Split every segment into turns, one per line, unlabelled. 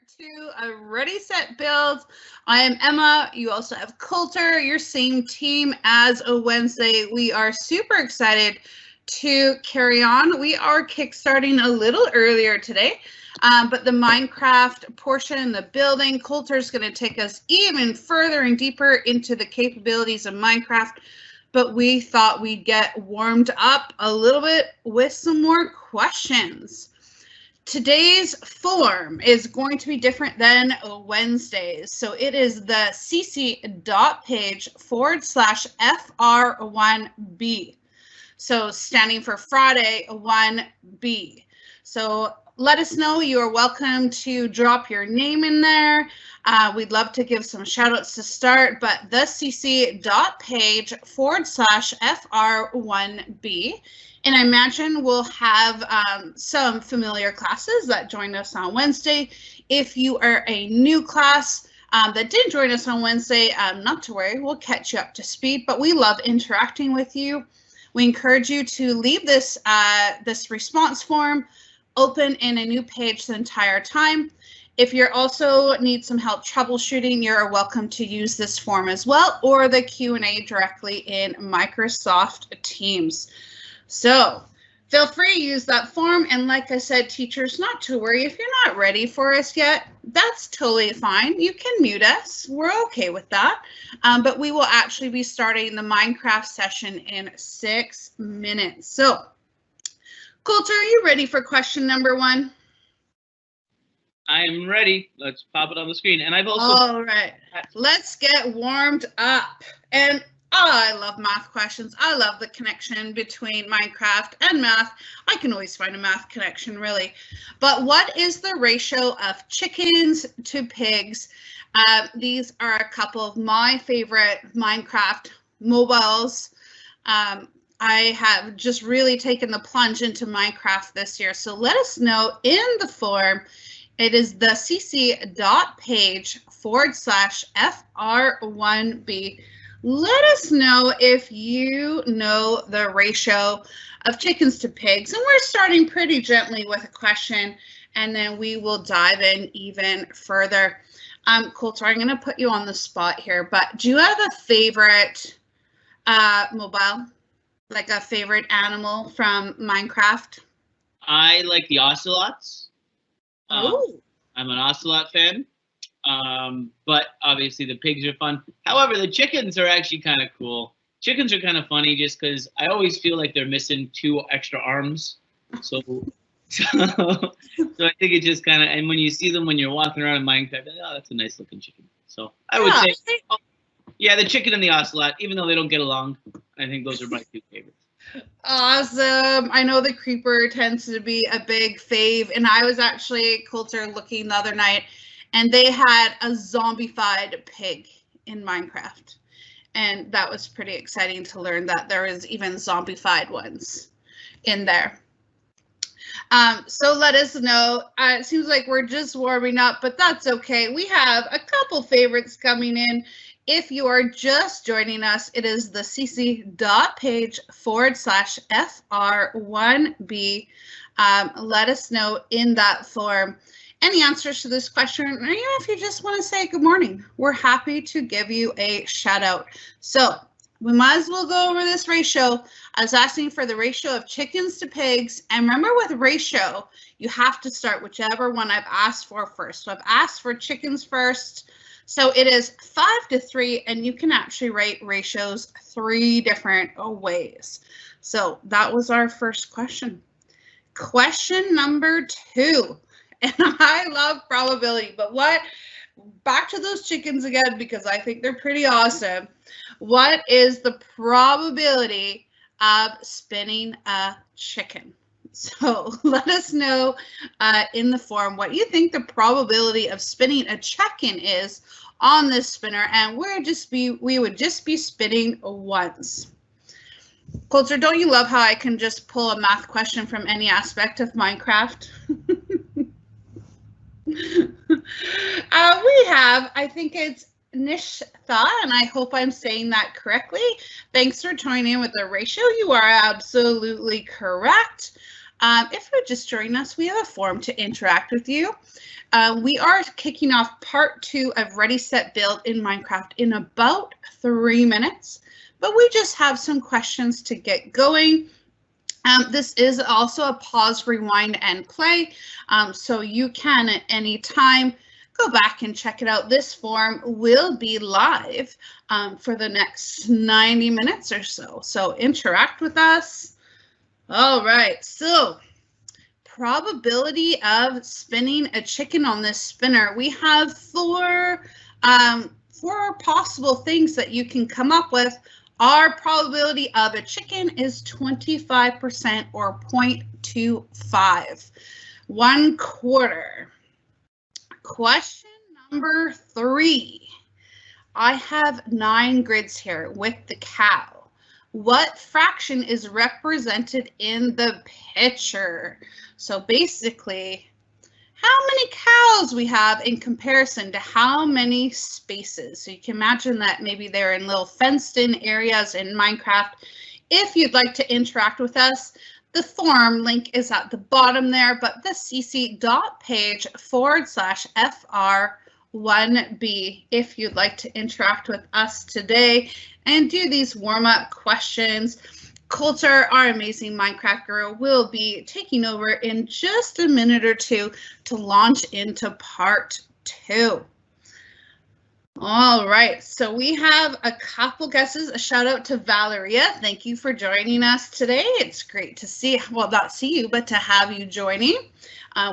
to a Ready Set Build. I am Emma. You also have Coulter, your same team as a Wednesday. We are super excited to carry on. We are kickstarting a little earlier today, but the Minecraft portion, the building, Coulter is going to take us even further and deeper into the capabilities of Minecraft. But we thought we'd get warmed up a little bit with some more questions. Today's form is going to be different than Wednesdays. So it is the cc.page/FR1B. So standing for Friday 1B. So let us know. You are welcome to drop your name in there. We'd love to give some shout outs to start, but the cc.page/FR1B. And I imagine we'll have some familiar classes that joined us on Wednesday. If you are a new class that didn't join us on Wednesday, not to worry, we'll catch you up to speed, but we love interacting with you. We encourage you to leave this, this response form open in a new page the entire time. If you also need some help troubleshooting, you're welcome to use this form as well, or the Q&A directly in Microsoft Teams. So feel free to use that form. And like I said, teachers, not to worry. If you're not ready for us yet, that's totally fine. You can mute us. We're okay with that. But we will actually be starting the Minecraft session in 6 minutes. So Coulter, are you ready for question number 1?
I am ready. Let's pop it on the screen. And I've also...
All right. Let's get warmed up. And I love math questions. I love the connection between Minecraft and math. I can always find a math connection, really. But what is the ratio of chickens to pigs? These are a couple of my favorite Minecraft mobiles. I have just really taken the plunge into Minecraft this year. So let us know in the form. It is the cc.page/FR1B. Let us know if you know the ratio of chickens to pigs. And we're starting pretty gently with a question, and then we will dive in even further. Coulter, I'm going to put you on the spot here, but do you have a favorite mobile, like a favorite animal from Minecraft?
I like the ocelots.
Oh.
I'm an ocelot fan. But obviously the pigs are fun. However, the chickens are actually kind of cool. Chickens are kind of funny just because I always feel like they're missing 2 extra arms. So I think it just kind of, and when you see them when you're walking around in Minecraft, oh, that's a nice looking chicken. So I would say, yeah, the chicken and the ocelot, even though they don't get along, I think those are my 2 favorites.
Awesome. I know the creeper tends to be a big fave, and I was actually, Coulter, looking the other night, and they had a zombified pig in Minecraft. And that was pretty exciting to learn that there is even zombified ones in there. So let us know. It seems like we're just warming up, but that's okay. We have a couple favorites coming in. If you are just joining us, it is the cc.page/FR1B. Let us know in that form any answers to this question, or even if you just want to say good morning, we're happy to give you a shout out. So we might as well go over this ratio. I was asking for the ratio of chickens to pigs. And remember, with ratio, you have to start whichever one I've asked for first. So I've asked for chickens first. So it is 5-3, and you can actually write ratios 3 different ways. So that was our first question. Question number 2. And I love probability, but back to those chickens again, because I think they're pretty awesome. What is the probability of spinning a chicken? So let us know in the form what you think the probability of spinning a chicken is on this spinner, and we would just be spinning once. Coulter, don't you love how I can just pull a math question from any aspect of Minecraft? We have, I think it's Nishtha, and I hope I'm saying that correctly. Thanks for joining in with the ratio. You are absolutely correct. If you're just joining us, we have a form to interact with you. We are kicking off part 2 of Ready, Set, Build in Minecraft in about 3 minutes, but we just have some questions to get going. This is also a pause, rewind, and play, so you can at any time go back and check it out. This form will be live for the next 90 minutes or so, so interact with us. All right, so probability of spinning a chicken on this spinner. We have four possible things that you can come up with. Our probability of a chicken is 25% or 0.25. 1/4. Question number 3. I have 9 grids here with the cow. What fraction is represented in the picture? So basically, how many cows we have in comparison to how many spaces. So you can imagine that maybe they're in little fenced-in areas in Minecraft. If you'd like to interact with us, the form link is at the bottom there, but the cc.page/FR1B if you'd like to interact with us today and do these warm-up questions. Coulter, our amazing Minecraft guru, will be taking over in just a minute or two to launch into part 2. All right, so we have a couple guesses. A shout out to Valeria. Thank you for joining us today. It's great to see, well, not see you, but to have you joining.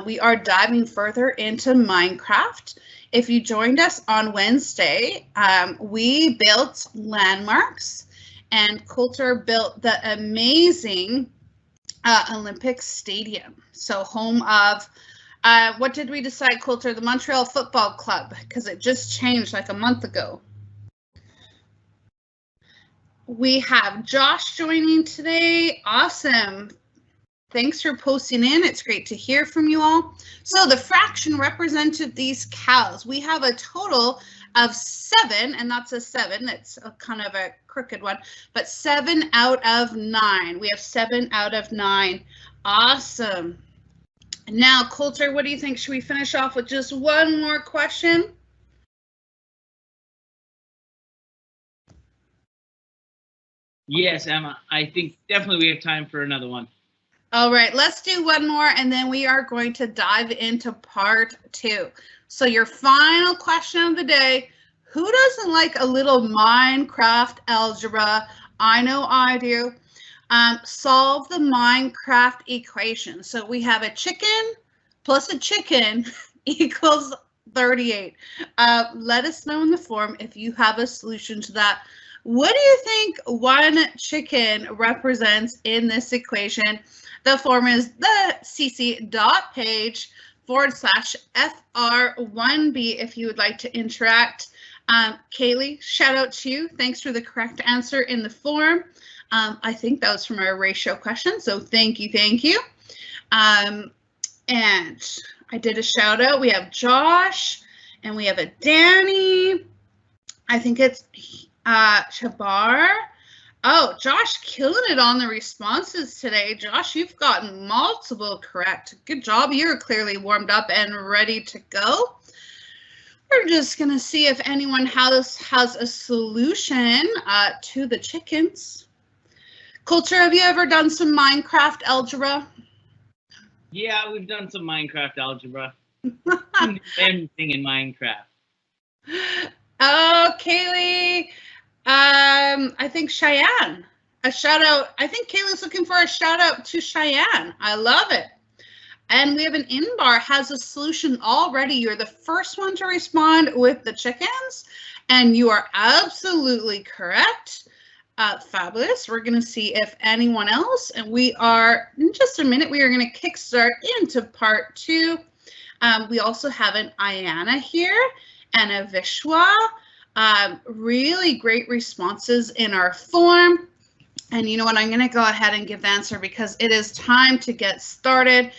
We are diving further into Minecraft. If you joined us on Wednesday, we built landmarks. And Coulter built the amazing Olympic Stadium. So home of, what did we decide, Coulter? The Montreal Football Club, because it just changed like a month ago. We have Josh joining today. Awesome. Thanks for posting in. It's great to hear from you all. So the fraction represented these cows. We have a total of 7, and that's a 7. It's a kind of a crooked one, but 7 out of 9. We have 7 out of 9. Awesome. Now, Coulter, what do you think? Should we finish off with just one more question?
Yes, Emma. I think definitely we have time for another one.
All right, let's do one more, and then we are going to dive into part 2. So your final question of the day, who doesn't like a little Minecraft algebra? I know I do. Solve the Minecraft equation. So we have a chicken plus a chicken equals 38. Let us know in the form if you have a solution to that. What do you think one chicken represents in this equation? The form is the cc.page/FR1B if you would like to interact. Kaylee, shout out to you. Thanks for the correct answer in the form. I think that was from our ratio question, so thank you, thank you. And I did a shout out. We have Josh, and we have a Danny. I think it's Shabar. Oh, Josh killing it on the responses today. Josh, you've gotten multiple correct. Good job. You're clearly warmed up and ready to go. We're just going to see if anyone has a solution to the chickens. Coulter, have you ever done some Minecraft algebra?
Yeah, we've done some Minecraft algebra. Anything in Minecraft.
Oh, Kaylee. I think Cheyenne. A shout out. I think Kaylee's looking for a shout out to Cheyenne. I love it. And we have an Inbar has a solution already. You're the first one to respond with the chickens, and you are absolutely correct. Fabulous. We're going to see if anyone else, and we are, in just a minute, we are going to kickstart into part 2. We also have an Ayana here and a Vishwa. Really great responses in our form. And you know what? I'm going to go ahead and give the answer because it is time to get started.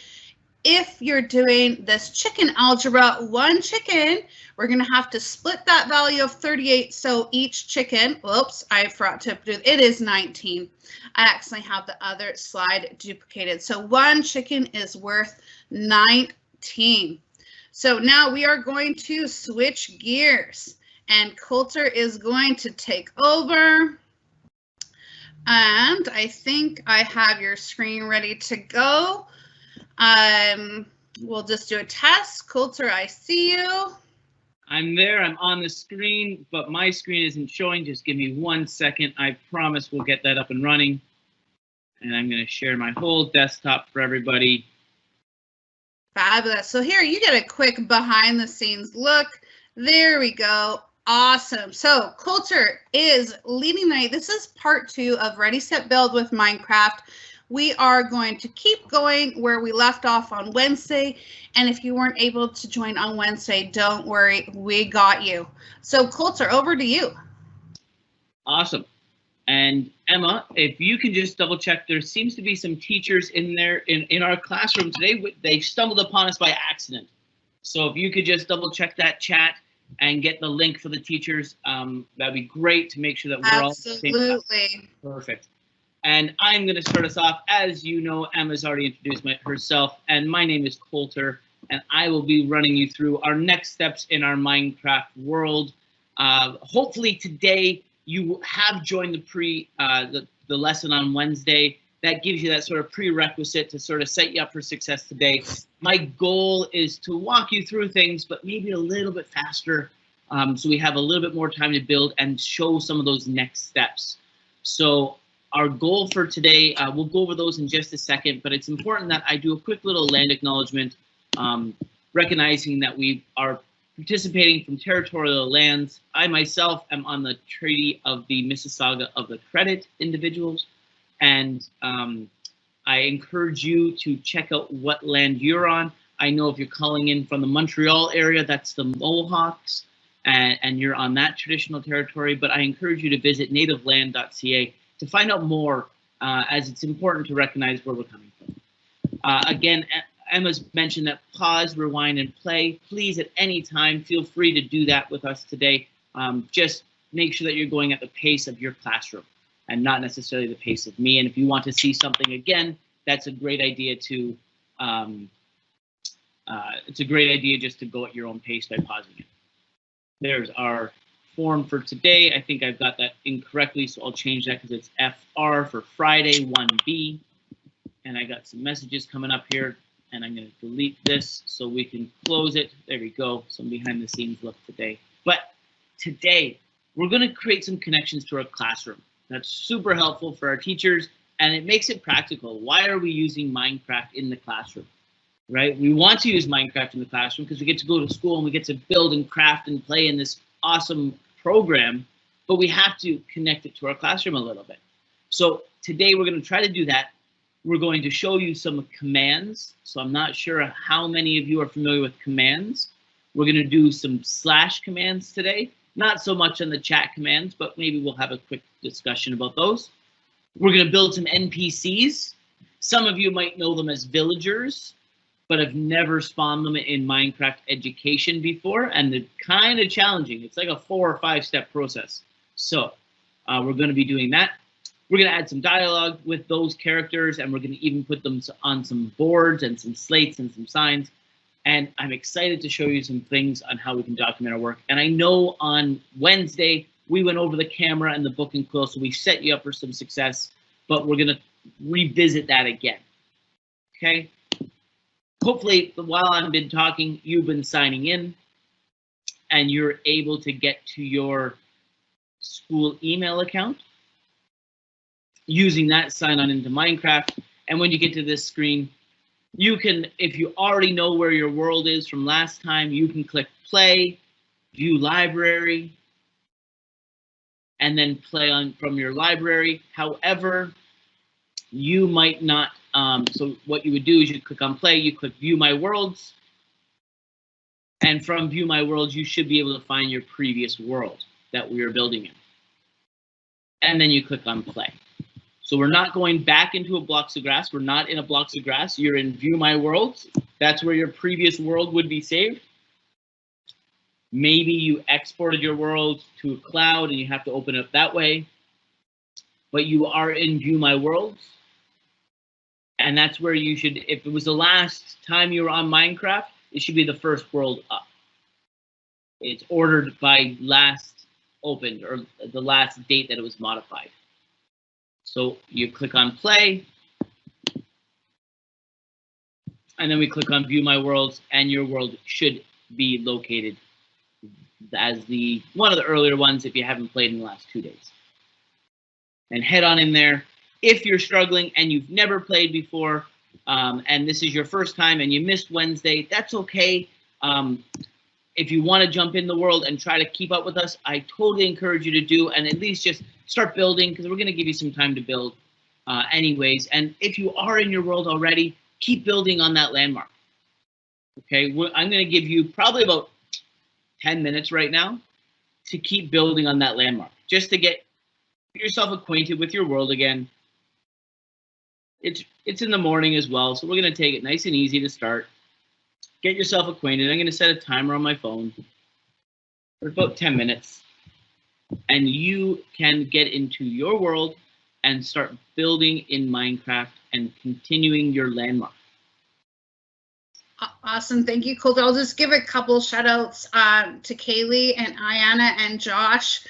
if you're doing this chicken algebra, one chicken, we're going to have to split that value of 38. So each chicken, whoops, I forgot to do, it is 19. I actually have the other slide duplicated. So one chicken is worth 19. So now we are going to switch gears and Coulter is going to take over. And I think I have your screen ready to go. We'll just do a test. Coulter, I see you.
I'm there. I'm on the screen, but my screen isn't showing. Just give me 1 second. I promise we'll get that up and running. And I'm going to share my whole desktop for everybody.
Fabulous. So here you get a quick behind the scenes look. There we go. Awesome. So Coulter is leading the night. This is part 2 of Ready, Set, Build with Minecraft. We are going to keep going where we left off on Wednesday. And if you weren't able to join on Wednesday, don't worry, we got you. So Coulter, over to you.
Awesome. And Emma, if you can just double check, there seems to be some teachers in there in our classroom today. They stumbled upon us by accident. So if you could just double check that chat and get the link for the teachers, that'd be great to make sure that we're all the same class.
Absolutely.
Perfect. And I'm going to start us off. As you know, Emma's already introduced herself, and my name is Coulter, and I will be running you through our next steps in our Minecraft world. Hopefully today you have joined the lesson on Wednesday. That gives you that sort of prerequisite to sort of set you up for success today. My goal is to walk you through things, but maybe a little bit faster, so we have a little bit more time to build and show some of those next steps. So our goal for today, we'll go over those in just a second, but it's important that I do a quick little land acknowledgement, recognizing that we are participating from territorial lands. I myself am on the Treaty of the Mississauga of the Credit individuals, and I encourage you to check out what land you're on. I know if you're calling in from the Montreal area, that's the Mohawks, and you're on that traditional territory, but I encourage you to visit nativeland.ca to find out more, as it's important to recognize where we're coming from. Again, Emma's mentioned that pause, rewind, and play. Please, at any time, feel free to do that with us today. Just make sure that you're going at the pace of your classroom and not necessarily the pace of me. And if you want to see something again, that's a great idea to, it's a great idea just to go at your own pace by pausing it. There's our form for today. I think I've got that incorrectly, so I'll change that because it's FR for Friday 1B. And I got some messages coming up here, and I'm going to delete this so we can close it. There we go. Some behind the scenes look today. But today, we're going to create some connections to our classroom. That's super helpful for our teachers, and it makes it practical. Why are we using Minecraft in the classroom? Right? We want to use Minecraft in the classroom because we get to go to school and we get to build and craft and play in this awesome program, but we have to connect it to our classroom a little bit. So today we're going to try to do that. We're going to show you some commands. So I'm not sure how many of you are familiar with commands. We're going to do some slash commands today. Not so much on the chat commands, but maybe we'll have a quick discussion about those. We're going to build some NPCs. Some of you might know them as villagers, but have never spawned them in Minecraft Education before, and they're kind of challenging. It's like a 4 or 5 step process. So we're going to be doing that. We're going to add some dialogue with those characters, and we're going to even put them on some boards and some slates and some signs. And I'm excited to show you some things on how we can document our work. And I know on Wednesday, we went over the camera and the book and quill, so we set you up for some success, but we're going to revisit that again. Okay? Hopefully, while I've been talking, you've been signing in and you're able to get to your school email account. Using that, sign on into Minecraft. And when you get to this screen, you can, if you already know where your world is from last time, you can click play, view library, and then play on from your library. However, you might not. So what you would do is you click on play, you click view my worlds, and from view my worlds, you should be able to find your previous world that we are building in. And then you click on play. So we're not going back into a blocks of grass. We're not in a blocks of grass. You're in view my worlds. That's where your previous world would be saved. Maybe you exported your world to a cloud and you have to open it up that way. But you are in View My Worlds. And that's where you should, if it was the last time you were on Minecraft, it should be the first world up. It's ordered by last opened or the last date that it was modified. So you click on play, and then we click on View My Worlds, and your world should be located as one of the earlier ones if you haven't played in the last 2 days. And head on in there. If you're struggling and you've never played before, and this is your first time and you missed Wednesday, that's okay. If you want to jump in the world and try to keep up with us, I totally encourage you to do, and at least just start building, because we're going to give you some time to build anyways. And if you are in your world already, keep building on that landmark. Okay, I'm going to give you probably about 10 minutes right now to keep building on that landmark, just to get yourself acquainted with your world again. It's in the morning as well, so we're going to take it nice and easy to start. Get yourself acquainted. I'm going to set a timer on my phone for about 10 minutes, and you can get into your world and start building in Minecraft and continuing your landmark.
Awesome. Thank you, Coulter. I'll just give a couple shout outs to Kaylee and Ayana and Josh.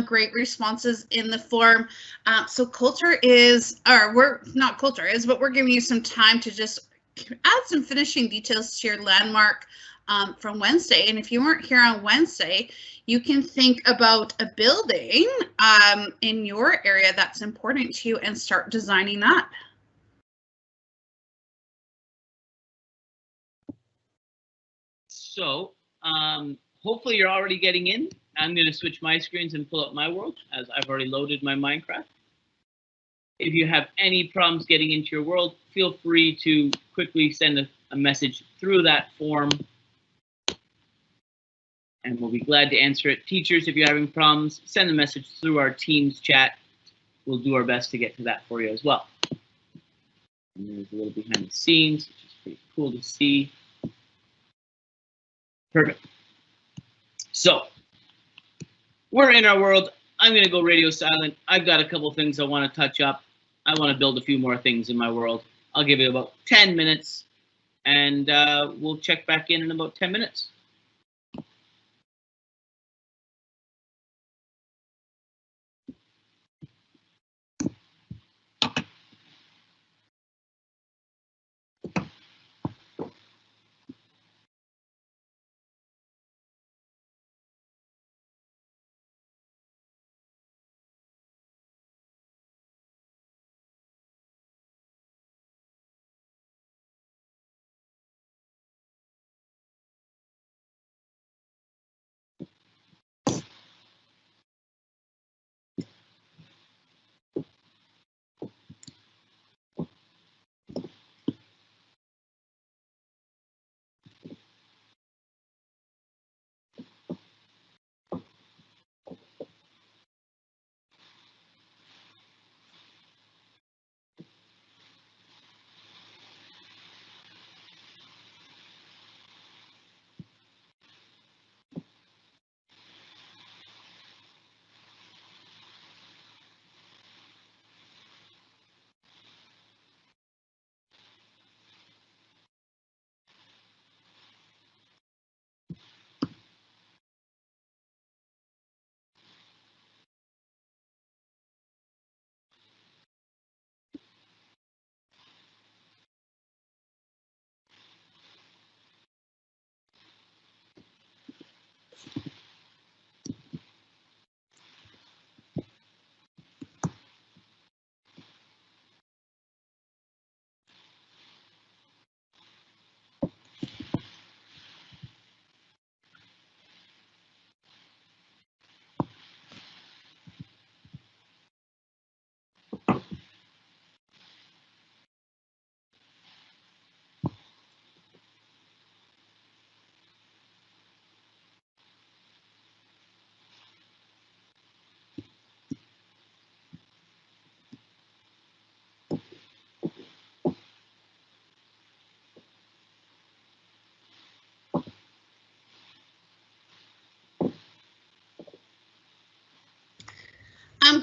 Great responses in the form. So Coulter is, or we're not Coulter is, but we're giving you some time to just add some finishing details to your landmark from Wednesday. And if you weren't here on Wednesday, you can think about a building in your area that's important to you and start designing that.
So hopefully you're already getting in. I'm going to switch my screens and pull up my world, as I've already loaded my Minecraft. If you have any problems getting into your world, feel free to quickly send a message through that form, and we'll be glad to answer it. Teachers, if you're having problems, send a message through our Teams chat. We'll do our best to get to that for you as well. And there's a little behind the scenes, which is pretty cool to see. Perfect. So we're in our world. I'm going to go radio silent. I've got a couple things I want to touch up. I want to build a few more things in my world. I'll give it about 10 minutes, and we'll check back in about 10 minutes.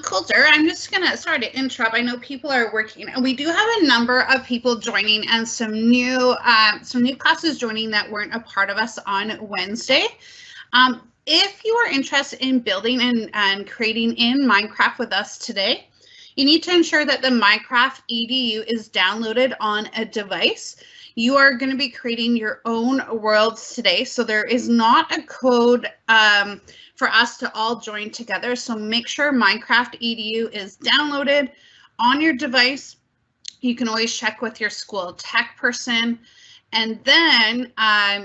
Coulter, I'm just gonna, sorry to interrupt. I know people are working, and we do have a number of people joining and some new classes joining that weren't a part of us on Wednesday. If you are interested in building and creating in Minecraft with us today, you need to ensure that the Minecraft EDU is downloaded on a device. You are going to be creating your own worlds today, so there is not a code for us to all join together. So make sure Minecraft EDU is downloaded on your device. You can always check with your school tech person. And then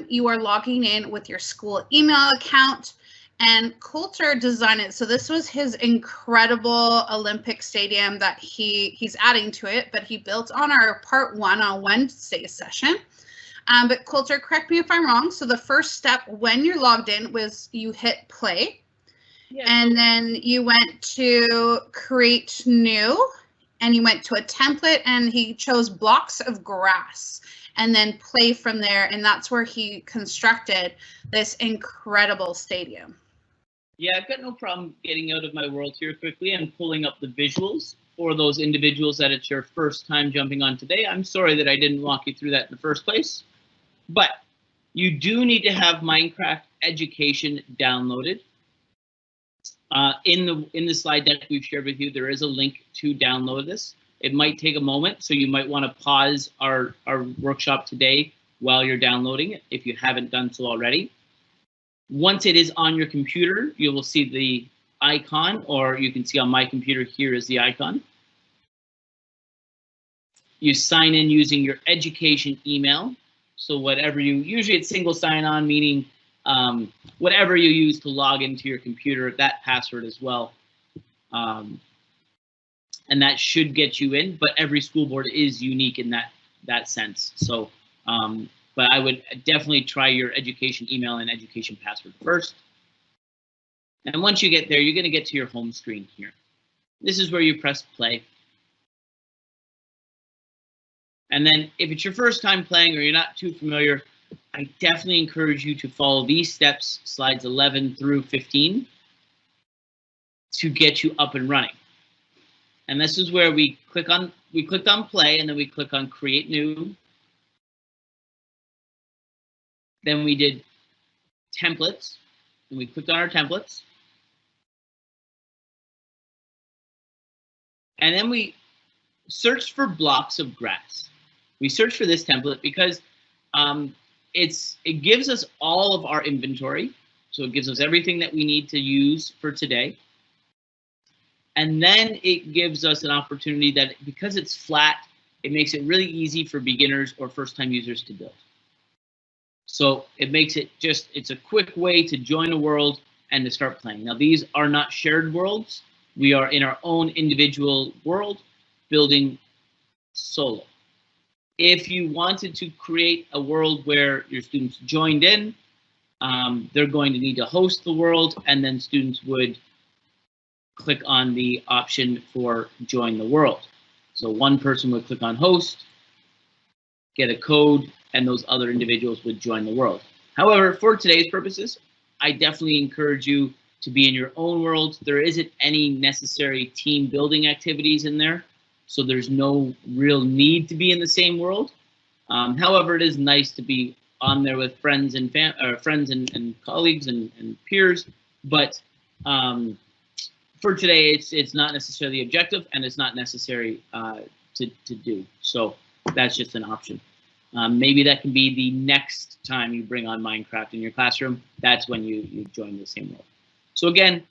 you are logging in with your school email account. And Coulter designed it. So this was his incredible Olympic stadium that he's adding to it, but he built on our part 1 on Wednesday's session. But Coulter, correct me if I'm wrong. So the first step when you're logged in was you hit play. Yeah. And then you went to create new, and you went to a template, and he chose blocks of grass, and then play from there. And that's where he constructed this incredible stadium.
Yeah, I've got no problem getting out of my world here quickly and pulling up the visuals for those individuals that it's your first time jumping on today. I'm sorry that I didn't walk you through that in the first place, but you do need to have Minecraft Education downloaded. In the slide deck we've shared with you, there is a link to download this. It might take a moment, so you might want to pause our workshop today while you're downloading it if you haven't done so already. Once it is on your computer, you will see the icon, or you can see on my computer here is the icon. You sign in using your education email. So whatever usually it's single sign-on, meaning whatever you use to log into your computer, that password as well. And that should get you in, but every school board is unique in that sense. So, but I would definitely try your education email and education password first. And once you get there, you're going to get to your home screen here. This is where you press play. And then if it's your first time playing or you're not too familiar, I definitely encourage you to follow these steps, slides 11 through 15, to get you up and running. And this is where we clicked on play, and then we click on create new. Then we did templates, and we clicked on our templates. And then we searched for blocks of grass. We searched for this template because it gives us all of our inventory. So it gives us everything that we need to use for today. And then it gives us an opportunity that, because it's flat, it makes it really easy for beginners or first-time users to build. So it makes it it's a quick way to join a world and to start playing. Now, these are not shared worlds. We are in our own individual world, building solo. If you wanted to create a world where your students joined in, they're going to need to host the world, and then students would click on the option for join the world. So one person would click on host, get a code, and those other individuals would join the world. However, for today's purposes, I definitely encourage you to be in your own world. There isn't any necessary team building activities in there, so there's no real need to be in the same world. However, it is nice to be on there with friends and colleagues and peers, but for today, it's not necessarily the objective, and it's not necessary to do. So that's just an option. Maybe that can be the next time you bring on Minecraft in your classroom. That's when you join the same world. So again,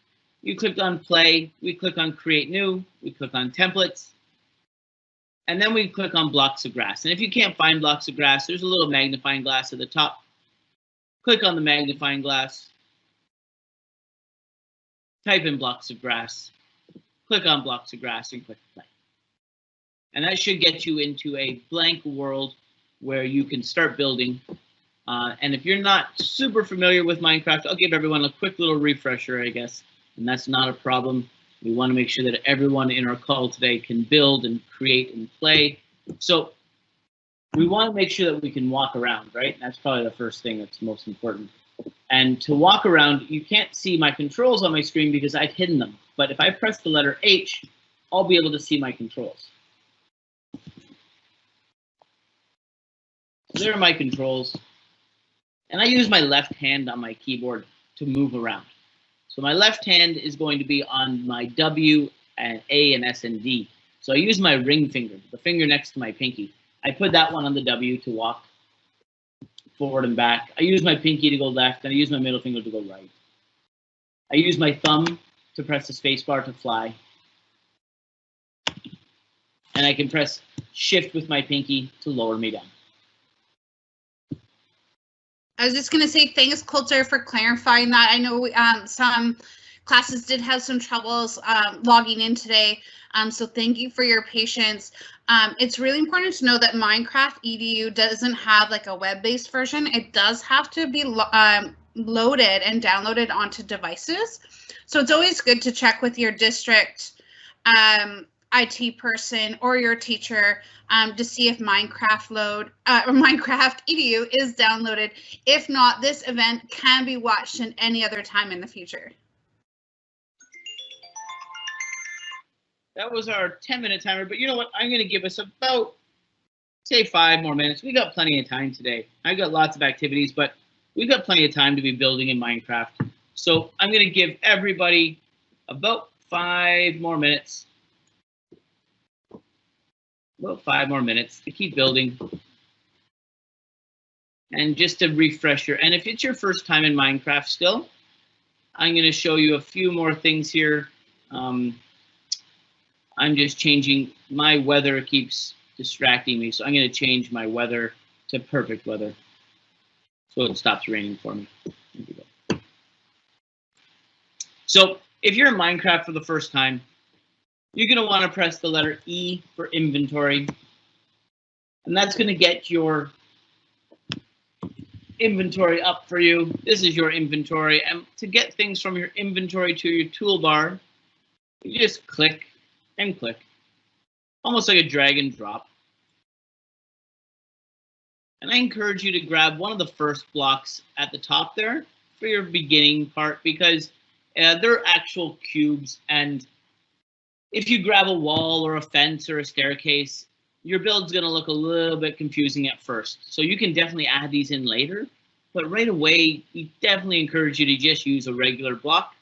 you clicked on play, we click on create new, we click on templates, and then we click on blocks of grass. And if you can't find blocks of grass, there's a little magnifying glass at the top. Click on the magnifying glass, type in blocks of grass, click on blocks of grass, and click play. And that should get you into a blank world where you can start building. And if you're not super familiar with Minecraft, I'll give everyone a quick little refresher, I guess, and that's not a problem. We want to make sure that everyone in our call today can build and create and play. So we want to make sure that we can walk around, right? That's probably the first thing that's most important. And to walk around, you can't see my controls on my screen because I've hidden them. But if I press the letter H, I'll be able to see my controls. So there are my controls. And I use my left hand on my keyboard to move around. So my left hand is going to be on my W and A and S and D. So I use my ring finger, the finger next to my pinky. I put that one on the W to walk forward and back. I use my pinky to go left, and I use my middle finger to go right. I use my thumb to press the space bar to fly. And I can press shift with my pinky to lower me down.
I was just going to say thanks, Coulter, for clarifying that. I know some classes did have some troubles logging in today, so thank you for your patience. It's really important to know that Minecraft EDU doesn't have like a web-based version. It does have to be loaded and downloaded onto devices. So it's always good to check with your district IT person or your teacher to see if Minecraft EDU is downloaded. If not, this event can be watched in any other time in the future.
That was our 10-minute timer, but you know what? I'm going to give us about, say, 5 more minutes. We got plenty of time today. I got lots of activities, but we've got plenty of time to be building in Minecraft. So I'm going to give everybody about 5 more minutes. About 5 more minutes to keep building. And just to refresh and if it's your first time in Minecraft still, I'm going to show you a few more things here. I'm just changing, my weather keeps distracting me, so I'm going to change my weather to perfect weather so it stops raining for me. So if you're in Minecraft for the first time, you're going to want to press the letter E for inventory, and that's going to get your inventory up for you. This is your inventory, and to get things from your inventory to your toolbar, you just click and click, almost like a drag and drop. And I encourage you to grab one of the first blocks at the top there for your beginning part, because they're actual cubes, and if you grab a wall or a fence or a staircase, your build's going to look a little bit confusing at first. So you can definitely add these in later, but right away, we definitely encourage you to just use a regular block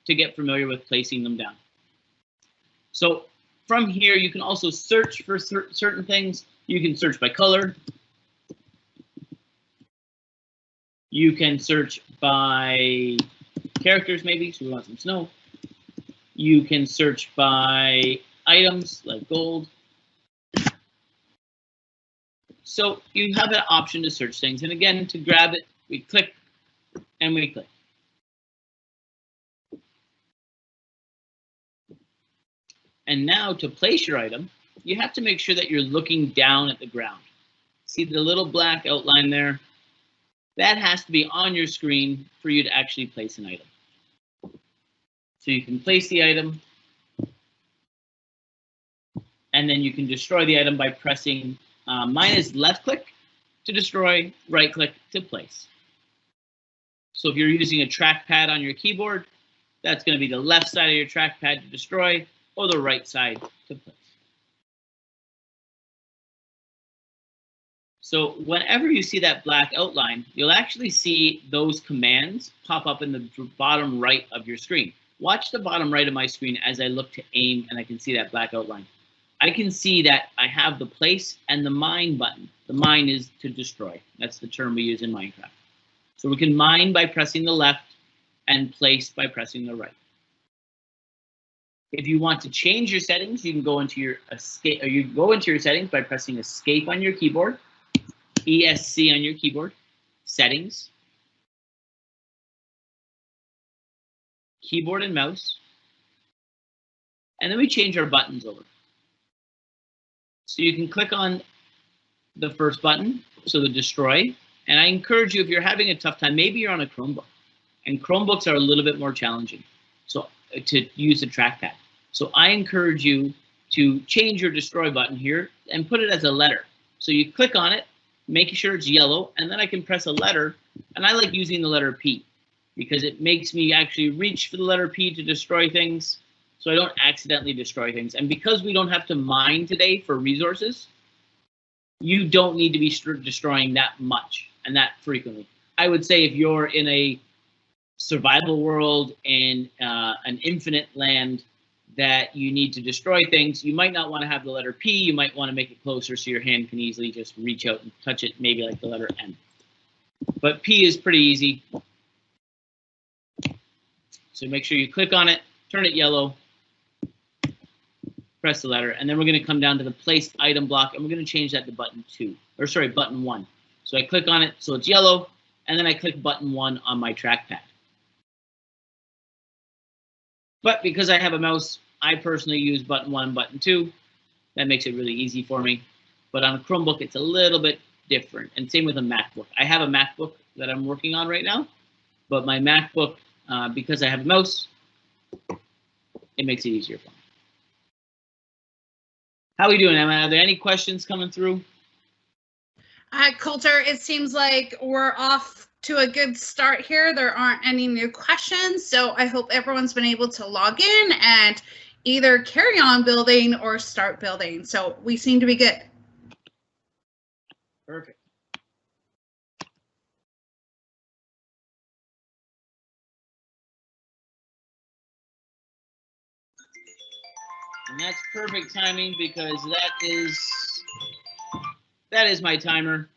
to get familiar with placing them down. So from here, you can also search for certain things. You can search by color. You can search by characters, maybe, so we want some snow. You can search by items like gold. So you have an option to search things. And again, to grab it, we click and we click. And now to place your item, you have to make sure that you're looking down at the ground. See the little black outline there? That has to be on your screen for you to actually place an item. So you can place the item, and then you can destroy the item by pressing, mine is left click to destroy, right click to place. So if you're using a trackpad on your keyboard, that's going to be the left side of your trackpad to destroy, or the right side to place. So whenever you see that black outline, you'll actually see those commands pop up in the bottom right of your screen. Watch the bottom right of my screen as I look to aim, and I can see that black outline. I can see that I have the place and the mine button. The mine is to destroy. That's the term we use in Minecraft. So we can mine by pressing the left and place by pressing the right. If you want to change your settings, you can go into your escape, or you go into your settings by pressing escape on your keyboard, ESC on your keyboard, settings, keyboard and mouse, and then we change our buttons over. So you can click on the first button, so the destroy, and I encourage you, if you're having a tough time, maybe you're on a Chromebook, and Chromebooks are a little bit more challenging so to use the trackpad. So I encourage you to change your destroy button here and put it as a letter. So you click on it, making sure it's yellow, and then I can press a letter, and I like using the letter P because it makes me actually reach for the letter P to destroy things, so I don't accidentally destroy things. And because we don't have to mine today for resources, you don't need to be destroying that much and that frequently. I would say if you're in a survival world in an infinite land that you need to destroy things, you might not want to have the letter P. You might want to make it closer so your hand can easily just reach out and touch it, maybe like the letter M. But P is pretty easy. So make sure you click on it, turn it yellow, press the letter, and then we're going to come down to the place item block, and we're going to change that to button 2, or sorry, button 1. So I click on it, so it's yellow, and then I click button 1 on my trackpad. But because I have a mouse, I personally use button 1 and button 2. That makes it really easy for me. But on a Chromebook, it's a little bit different, and same with a MacBook. I have a MacBook that I'm working on right now, but my MacBook, because I have a mouse, it makes it easier for me. How are we doing, Emma? Are there any questions coming through?
Coulter, it seems like we're off to a good start here. There aren't any new questions, so I hope everyone's been able to log in and either carry on building or start building. So we seem to be good.
Perfect. And that's perfect timing because that is my timer.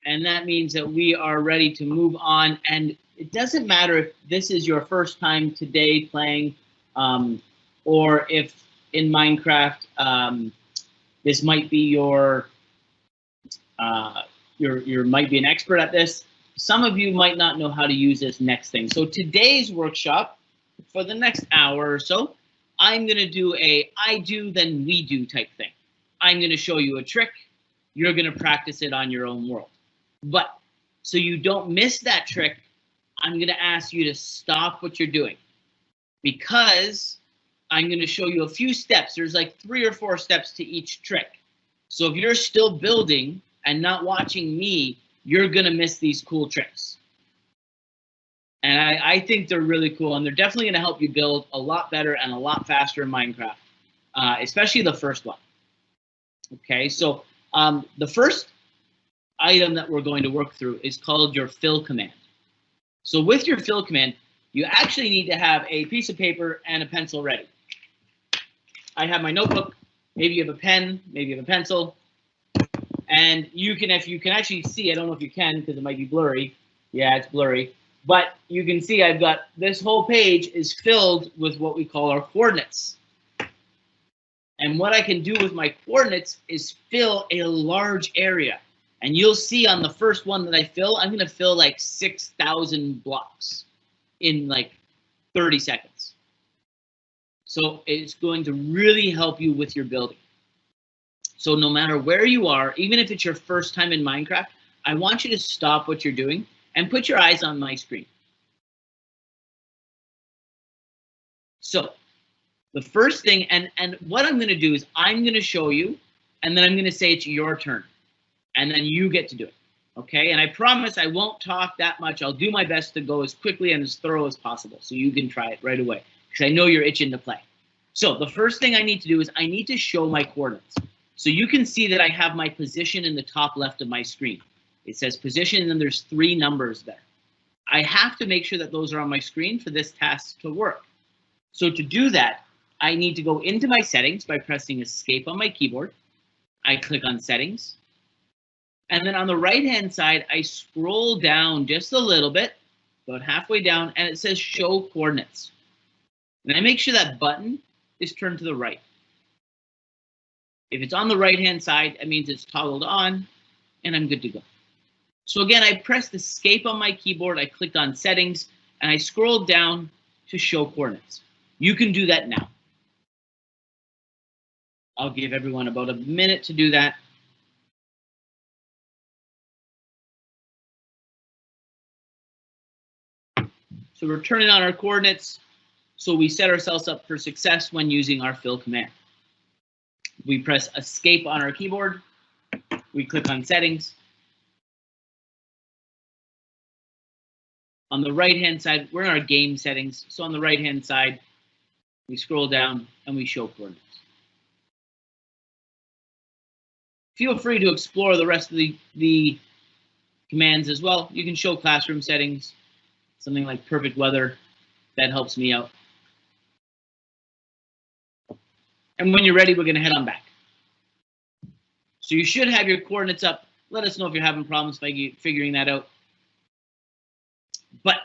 And that means that we are ready to move on. And it doesn't matter if this is your first time today playing, or if in Minecraft, this might be you might be an expert at this. Some of you might not know how to use this next thing. So today's workshop, for the next hour or so, I'm going to do a I do, then we do type thing. I'm going to show you a trick. You're going to practice it on your own world. But so you don't miss that trick, I'm going to ask you to stop what you're doing, because I'm going to show you a few steps. There's like 3 or 4 steps to each trick. So if you're still building and not watching me, you're going to miss these cool tricks. And I think they're really cool, and they're definitely going to help you build a lot better and a lot faster in Minecraft, especially the first one. Okay, so the first item that we're going to work through is called your fill command. So with your fill command, you actually need to have a piece of paper and a pencil ready. I have my notebook. Maybe you have a pen, maybe you have a pencil. And you can, if you can actually see, I don't know if you can because it might be blurry. Yeah, it's blurry. But you can see I've got this whole page is filled with what we call our coordinates. And what I can do with my coordinates is fill a large area. And you'll see on the first one that I fill, I'm going to fill like 6,000 blocks in like 30 seconds. So it's going to really help you with your building. So no matter where you are, even if it's your first time in Minecraft, I want you to stop what you're doing and put your eyes on my screen. So the first thing, and what I'm going to do is I'm going to show you, and then I'm going to say it's your turn, and then you get to do it. Okay, and I promise I won't talk that much. I'll do my best to go as quickly and as thorough as possible so you can try it right away, because I know you're itching to play. So the first thing I need to do is I need to show my coordinates. So you can see that I have my position in the top left of my screen. It says position, and then there's 3 numbers there. I have to make sure that those are on my screen for this task to work. So to do that, I need to go into my settings by pressing escape on my keyboard. I click on settings. And then on the right-hand side, I scroll down just a little bit, about halfway down, and it says show coordinates. And I make sure that button is turned to the right. If it's on the right-hand side, that means it's toggled on, and I'm good to go. So again, I pressed escape on my keyboard, I clicked on settings, and I scrolled down to show coordinates. You can do that now. I'll give everyone about a minute to do that. So we're turning on our coordinates, so we set ourselves up for success when using our fill command. We press escape on our keyboard, we click on settings. On the right-hand side, we're in our game settings, so on the right-hand side, We scroll down and we show coordinates. Feel free to explore the rest of the commands as well. You can show classroom settings, something like perfect weather. That helps me out. And when you're ready, we're going to head on back. So you should have your coordinates up. Let us know if you're having problems figuring that out. But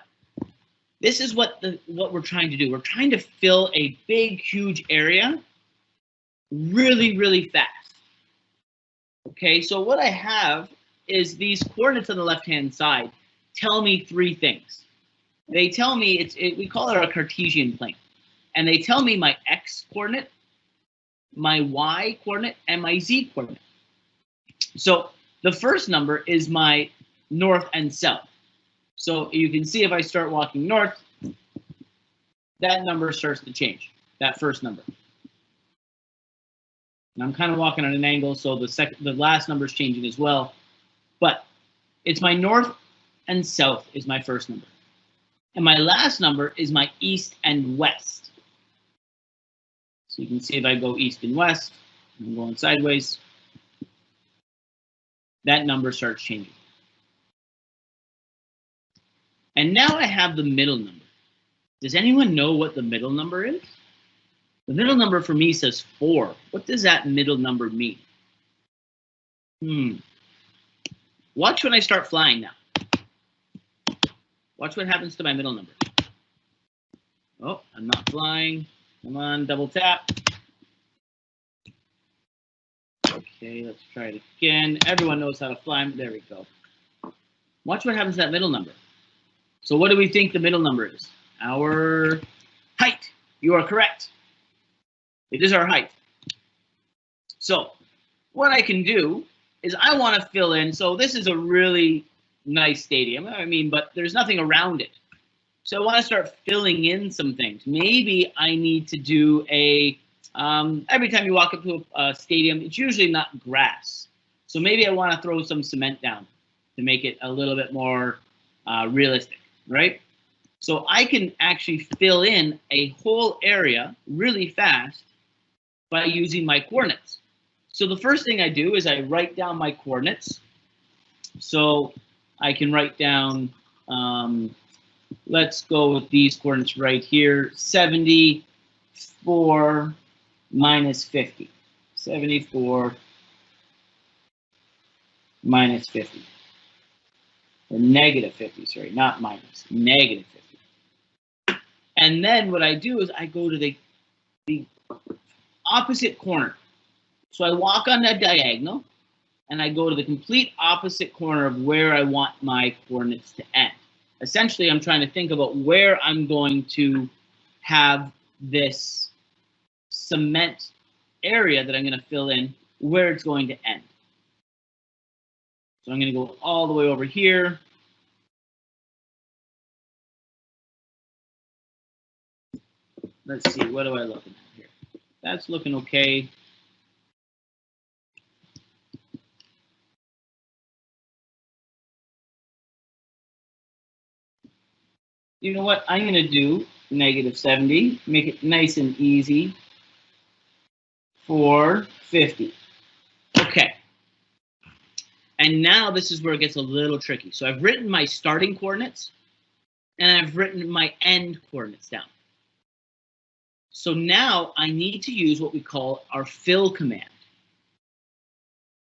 this is what we're trying to do. We're trying to fill a big, huge area really, really fast. Okay, so what I have is these coordinates on the left-hand side tell me three things. They tell me, we call it our Cartesian plane. And they tell me my x coordinate, my y coordinate, and my z coordinate. So the first number is my north and south. So you can see if I start walking north, that number starts to change, that first number. And I'm kind of walking on an angle, so the last number is changing as well. But it's my north and south is my first number. And my last number is my east and west. So you can see if I go east and west, I'm going sideways, that number starts changing. And now I have the middle number. Does anyone know what the middle number is? The middle number for me says 4. What does that middle number mean? Watch when I start flying now. Watch what happens to my middle number. Oh, I'm not flying. Come on, double tap. Okay, let's try it again. Everyone knows how to fly. There we go. Watch what happens to that middle number. So what do we think the middle number is? Our height. You are correct. It is our height. So what I can do is I want to fill in. So this is a really nice stadium. I mean, but there's nothing around it. So I want to start filling in some things. Maybe I need to do a, every time you walk up to a stadium, it's usually not grass. So maybe I want to throw some cement down to make it a little bit more realistic, right? So I can actually fill in a whole area really fast by using my coordinates. So the first thing I do is I write down my coordinates. So I can write down, let's go with these coordinates right here, 74 minus 50. 74 minus 50. Or negative 50, sorry, not minus, negative 50. And then what I do is I go to the opposite corner. So I walk on that diagonal, and I go to the complete opposite corner of where I want my coordinates to end. Essentially, I'm trying to think about where I'm going to have this cement area that I'm going to fill in, where it's going to end. So I'm going to go all the way over here. Let's see, what am I looking at here? That's looking okay. You know what? I'm going to do negative 70, make it nice and easy for 50. Okay. And now this is where it gets a little tricky. So I've written my starting coordinates and I've written my end coordinates down. So now I need to use what we call our fill command.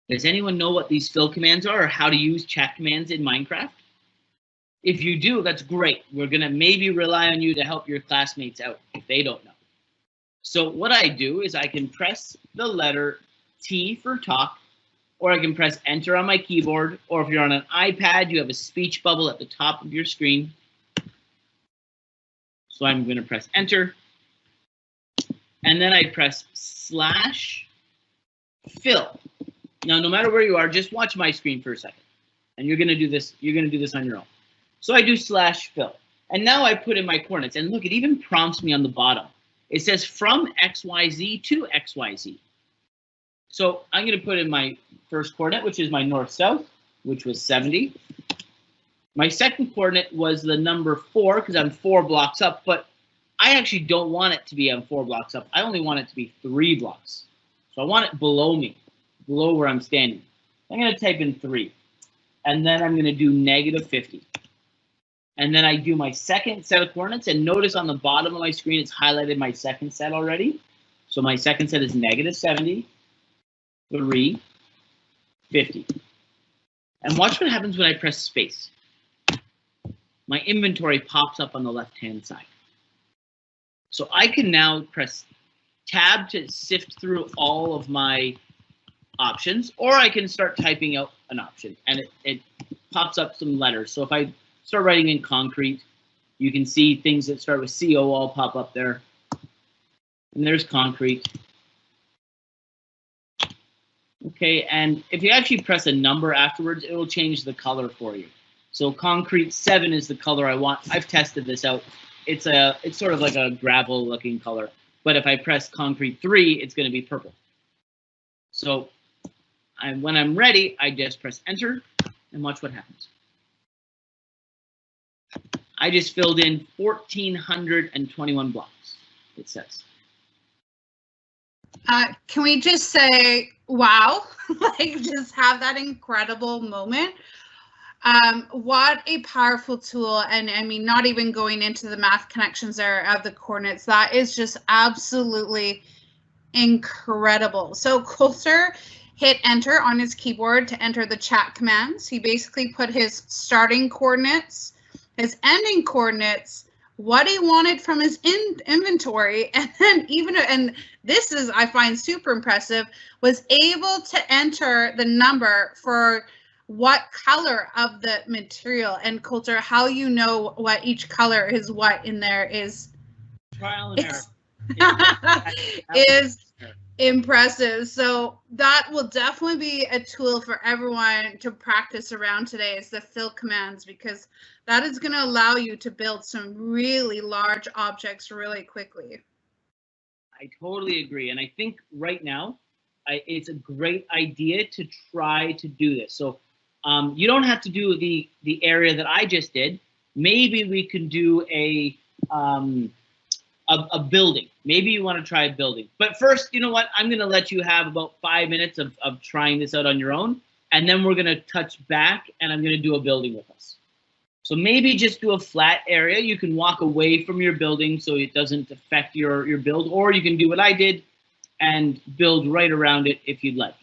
Does anyone know what these fill commands are or how to use chat commands in Minecraft? If you do, that's great. We're going to maybe rely on you to help your classmates out if they don't know. So what I do is I can press the letter T for talk, or I can press enter on my keyboard, or if you're on an iPad, you have a speech bubble at the top of your screen. So I'm going to press enter. And then I press /fill. Now, no matter where you are, just watch my screen for a second. And you're going to do this. You're going to do this on your own. So I do /fill. And now I put in my coordinates. And look, it even prompts me on the bottom. It says from XYZ to XYZ. So I'm going to put in my first coordinate, which is my north-south, which was 70. My second coordinate was the number 4, because I'm 4 blocks up. But I actually don't want it to be on 4 blocks up. I only want it to be 3 blocks. So I want it below me, below where I'm standing. I'm going to type in 3. And then I'm going to do -50. And then I do my second set of coordinates. And notice on the bottom of my screen, it's highlighted my second set already. So my second set is -70, 3, 50. And watch what happens when I press space. My inventory pops up on the left-hand side. So I can now press tab to sift through all of my options, or I can start typing out an option and it pops up some letters. So if I start writing in concrete, you can see things that start with CO all pop up there. And there's concrete. Okay, and if you actually press a number afterwards, it will change the color for you. So concrete 7 is the color I want. I've tested this out. It's sort of like a gravel looking color. But if I press concrete 3, it's going to be purple. So when I'm ready, I just press enter and watch what happens. I just filled in 1,421 blocks, it says.
Can we just say, wow, like just have that incredible moment? What a powerful tool. And I mean, not even going into the math connections there of the coordinates, that is just absolutely incredible. So Coulter hit enter on his keyboard to enter the chat commands. He basically put his starting coordinates, his ending coordinates, what he wanted from his inventory, and then and this is, I find super impressive, was able to enter the number for what color of the material. And Coulter, how you know what each color is what in there is
trial and error.
Is impressive. So that will definitely be a tool for everyone to practice around today, is the fill commands, because that is going to allow you to build some really large objects really quickly.
I totally agree. And I think right now it's a great idea to try to do this. So you don't have to do the area that I just did. Maybe we can do a building. Maybe you want to try a building. But first, you know what? I'm going to let you have about 5 minutes of trying this out on your own. And then we're going to touch back and I'm going to do a building with us. So maybe just do a flat area. You can walk away from your building so it doesn't affect your build. Or you can do what I did and build right around it if you'd like.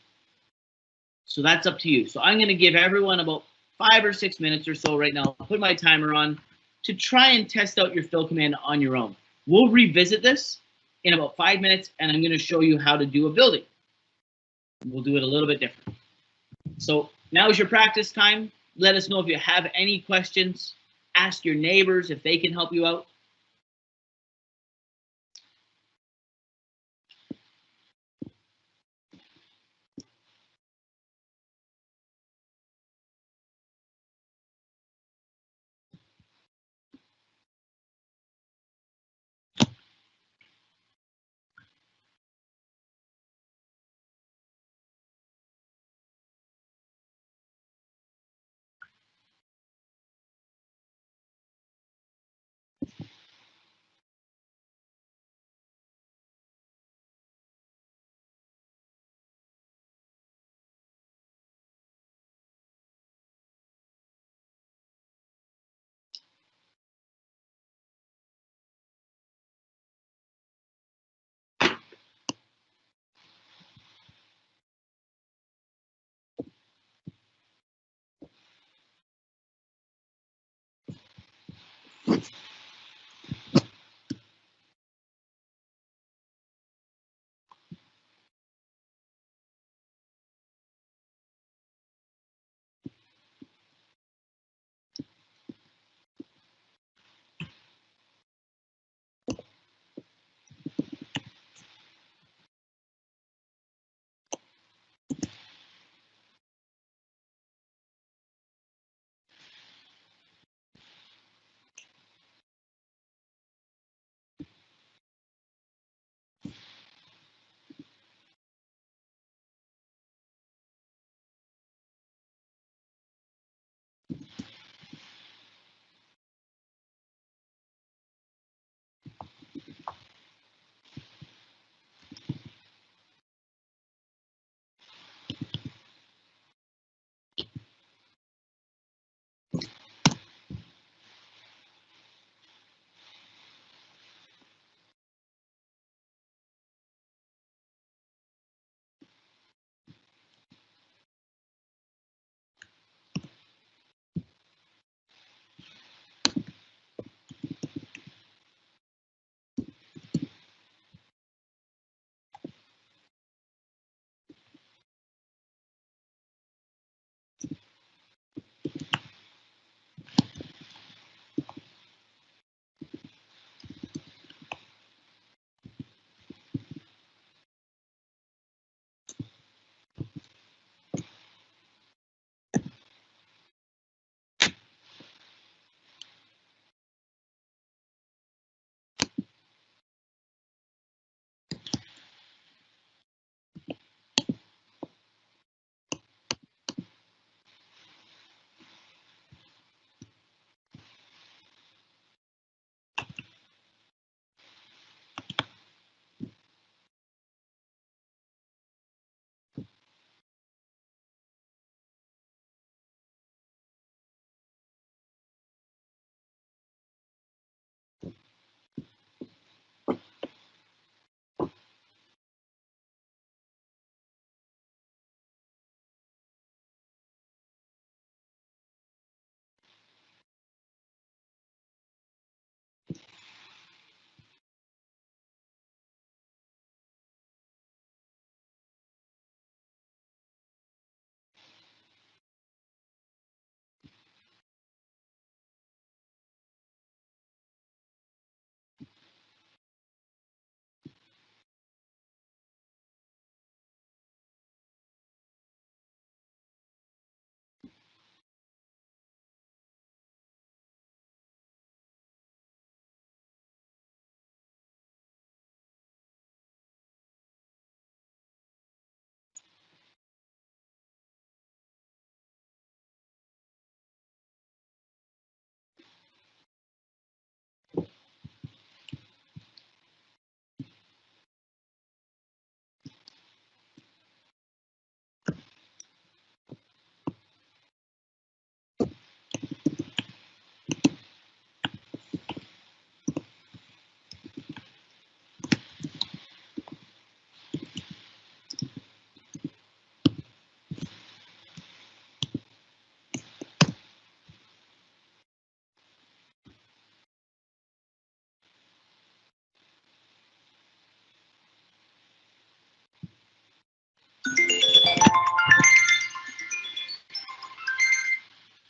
So that's up to you. So I'm going to give everyone about 5 or 6 minutes or so right now. I'll put my timer on to try and test out your fill command on your own. We'll revisit this in about 5 minutes, and I'm going to show you how to do a building. We'll do it a little bit different. So now is your practice time. Let us know if you have any questions. Ask your neighbors if they can help you out.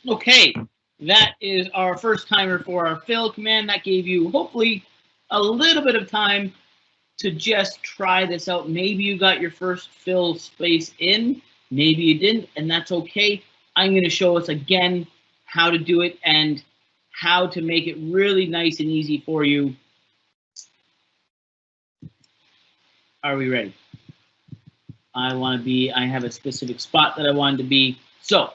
Okay, that is our first timer for our fill command. That gave you hopefully a little bit of time to just try this out. Maybe you got your first fill space in, maybe you didn't, and that's okay. I'm going to show us again how to do it and how to make it really nice and easy for you. Are we ready? I have a specific spot that I wanted to be. So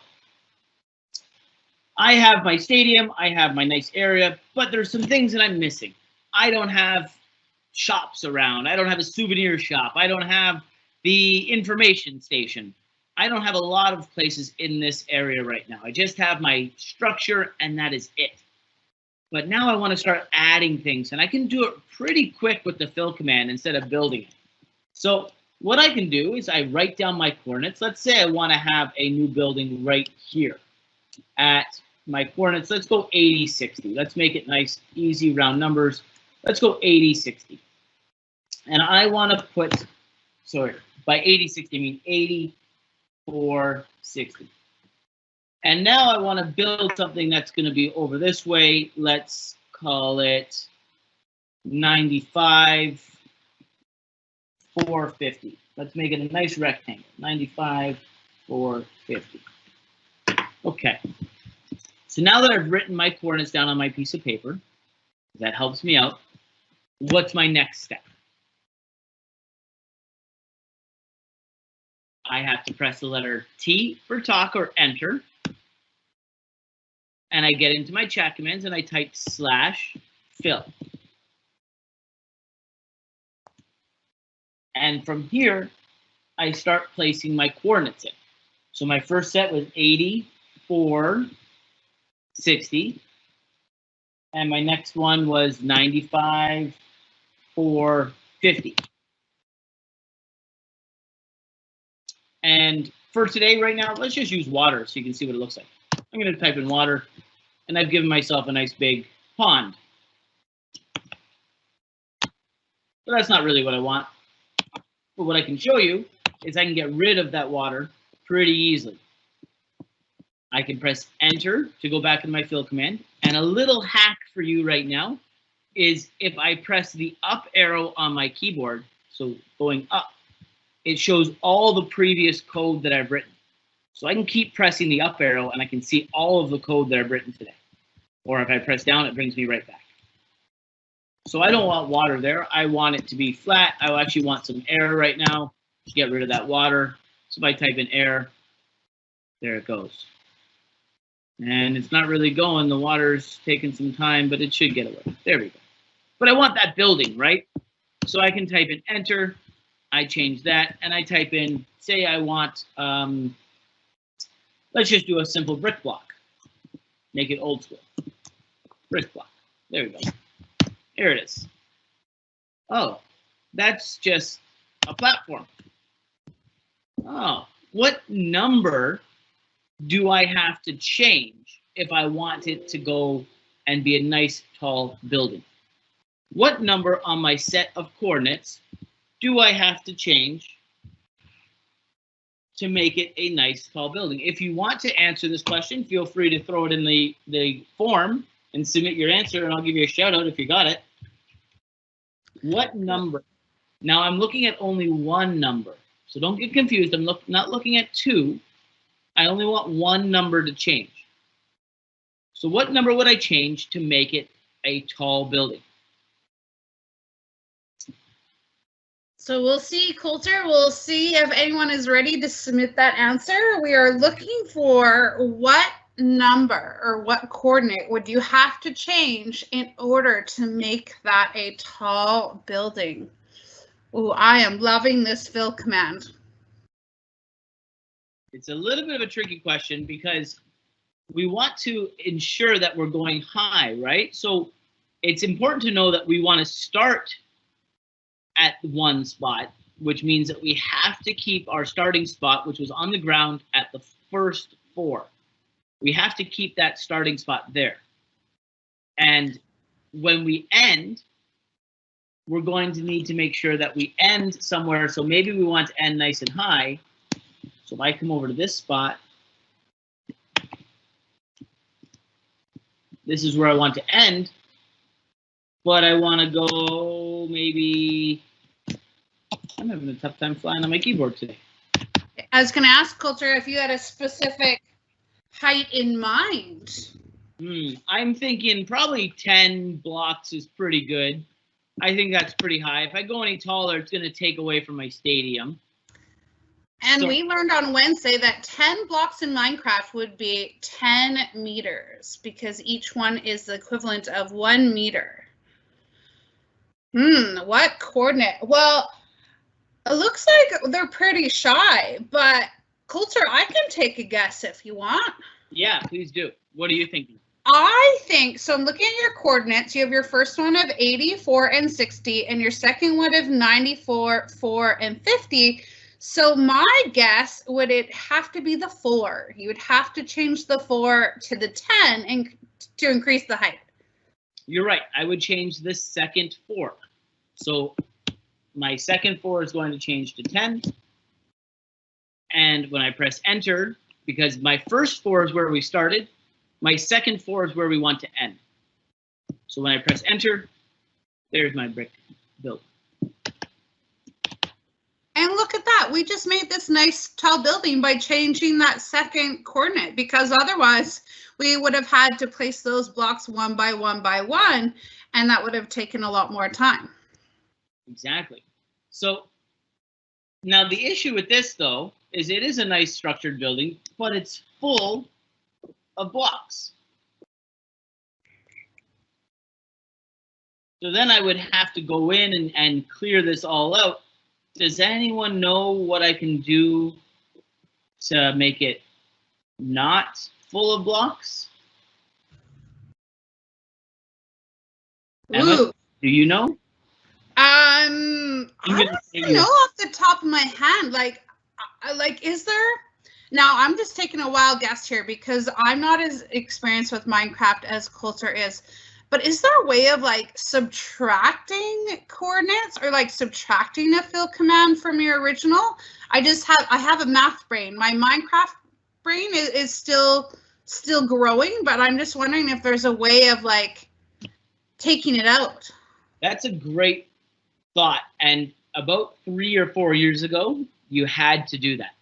I have my stadium, I have my nice area, but there's some things that I'm missing. I don't have shops around. I don't have a souvenir shop. I don't have the information station. I don't have a lot of places in this area right now. I just have my structure and that is it. But now I want to start adding things, and I can do it pretty quick with the fill command instead of building it. So what I can do is I write down my coordinates. Let's say I want to have a new building right here at my coordinates. Let's go 80, 60. Let's make it nice, easy, round numbers. Let's go 80, 60. And I want to put, sorry, by 80, 60, I mean 84, 60. And now I want to build something that's going to be over this way. Let's call it 95, 450. Let's make it a nice rectangle. 95, 450. Okay. So now that I've written my coordinates down on my piece of paper, that helps me out. What's my next step? I have to press the letter T for talk or enter. And I get into my chat commands and I type /fill. And from here, I start placing my coordinates in. So my first set was 84, 60. And my next one was 95, 450. And for today, right now, let's just use water so you can see what it looks like. I'm going to type in water, and I've given myself a nice big pond. But that's not really what I want. But what I can show you is I can get rid of that water pretty easily. I can press enter to go back in my fill command. And a little hack for you right now is if I press the up arrow on my keyboard, so going up, it shows all the previous code that I've written. So I can keep pressing the up arrow and I can see all of the code that I've written today. Or if I press down, it brings me right back. So I don't want water there. I want it to be flat. I actually want some air right now to get rid of that water. So if I type in air, there it goes. And it's not really going. The water's taking some time, but it should get away. There we go. But I want that building, right? So I can type in enter. I change that, and I type in, say I want, let's just do a simple brick block. Make it old school. Brick block. There we go. Here it is. Oh, that's just a platform. Oh, what number do I have to change if I want it to go and be a nice tall building? What number on my set of coordinates do I have to change to make it a nice tall building? If you want to answer this question, feel free to throw it in the form and submit your answer, and I'll give you a shout out if you got it. What number? Now I'm looking at only one number, so don't get confused. I'm not looking at two. I only want one number to change. So what number would I change to make it a tall building?
So we'll see, Coulter. We'll see if anyone is ready to submit that answer. We are looking for what number or what coordinate would you have to change in order to make that a tall building? Oh, I am loving this fill command.
It's a little bit of a tricky question because we want to ensure that we're going high, right? So it's important to know that we want to start at one spot, which means that we have to keep our starting spot, which was on the ground at the first four. We have to keep that starting spot there. And when we end, we're going to need to make sure that we end somewhere. So maybe we want to end nice and high. So if I come over to this spot, this is where I want to end, but I want to go maybe, I'm having a tough time flying on my keyboard today.
I was going to ask Coulter if you had a specific height in mind.
I'm thinking probably 10 blocks is pretty good. I think that's pretty high. If I go any taller, it's going to take away from my stadium.
And so, we learned on Wednesday that 10 blocks in Minecraft would be 10 meters because each one is the equivalent of 1 meter. What coordinate? Well, it looks like they're pretty shy, but Coulter, I can take a guess if you want.
Yeah, please do. What are you thinking?
I think, so I'm looking at your coordinates. You have your first one of 84 and 60, and your second one of 94, 4, and 50. So my guess, would it have to be the 4? You would have to change the 4 to the 10 and to increase the height.
You're right. I would change the second 4. So my second 4 is going to change to 10. And when I press enter, because my first 4 is where we started, my second 4 is where we want to end. So when I press enter, there's my brick build.
And look at that. We just made this nice tall building by changing that second coordinate, because otherwise we would have had to place those blocks one by one by one, and that would have taken a lot more time.
Exactly. So now the issue with this, though, is it is a nice structured building, but it's full of blocks. So then I would have to go in and clear this all out. Does anyone know what I can do to make it not full of blocks? Emma, do you know?
I don't know off the top of my head. Like, is there? Now, I'm just taking a wild guess here because I'm not as experienced with Minecraft as Coulter is. But is there a way of like subtracting coordinates or like subtracting a fill command from your original? I have a math brain. My Minecraft brain is still growing, but I'm just wondering if there's a way of like taking it out.
That's a great thought. And about 3 or 4 years ago, you had to do that.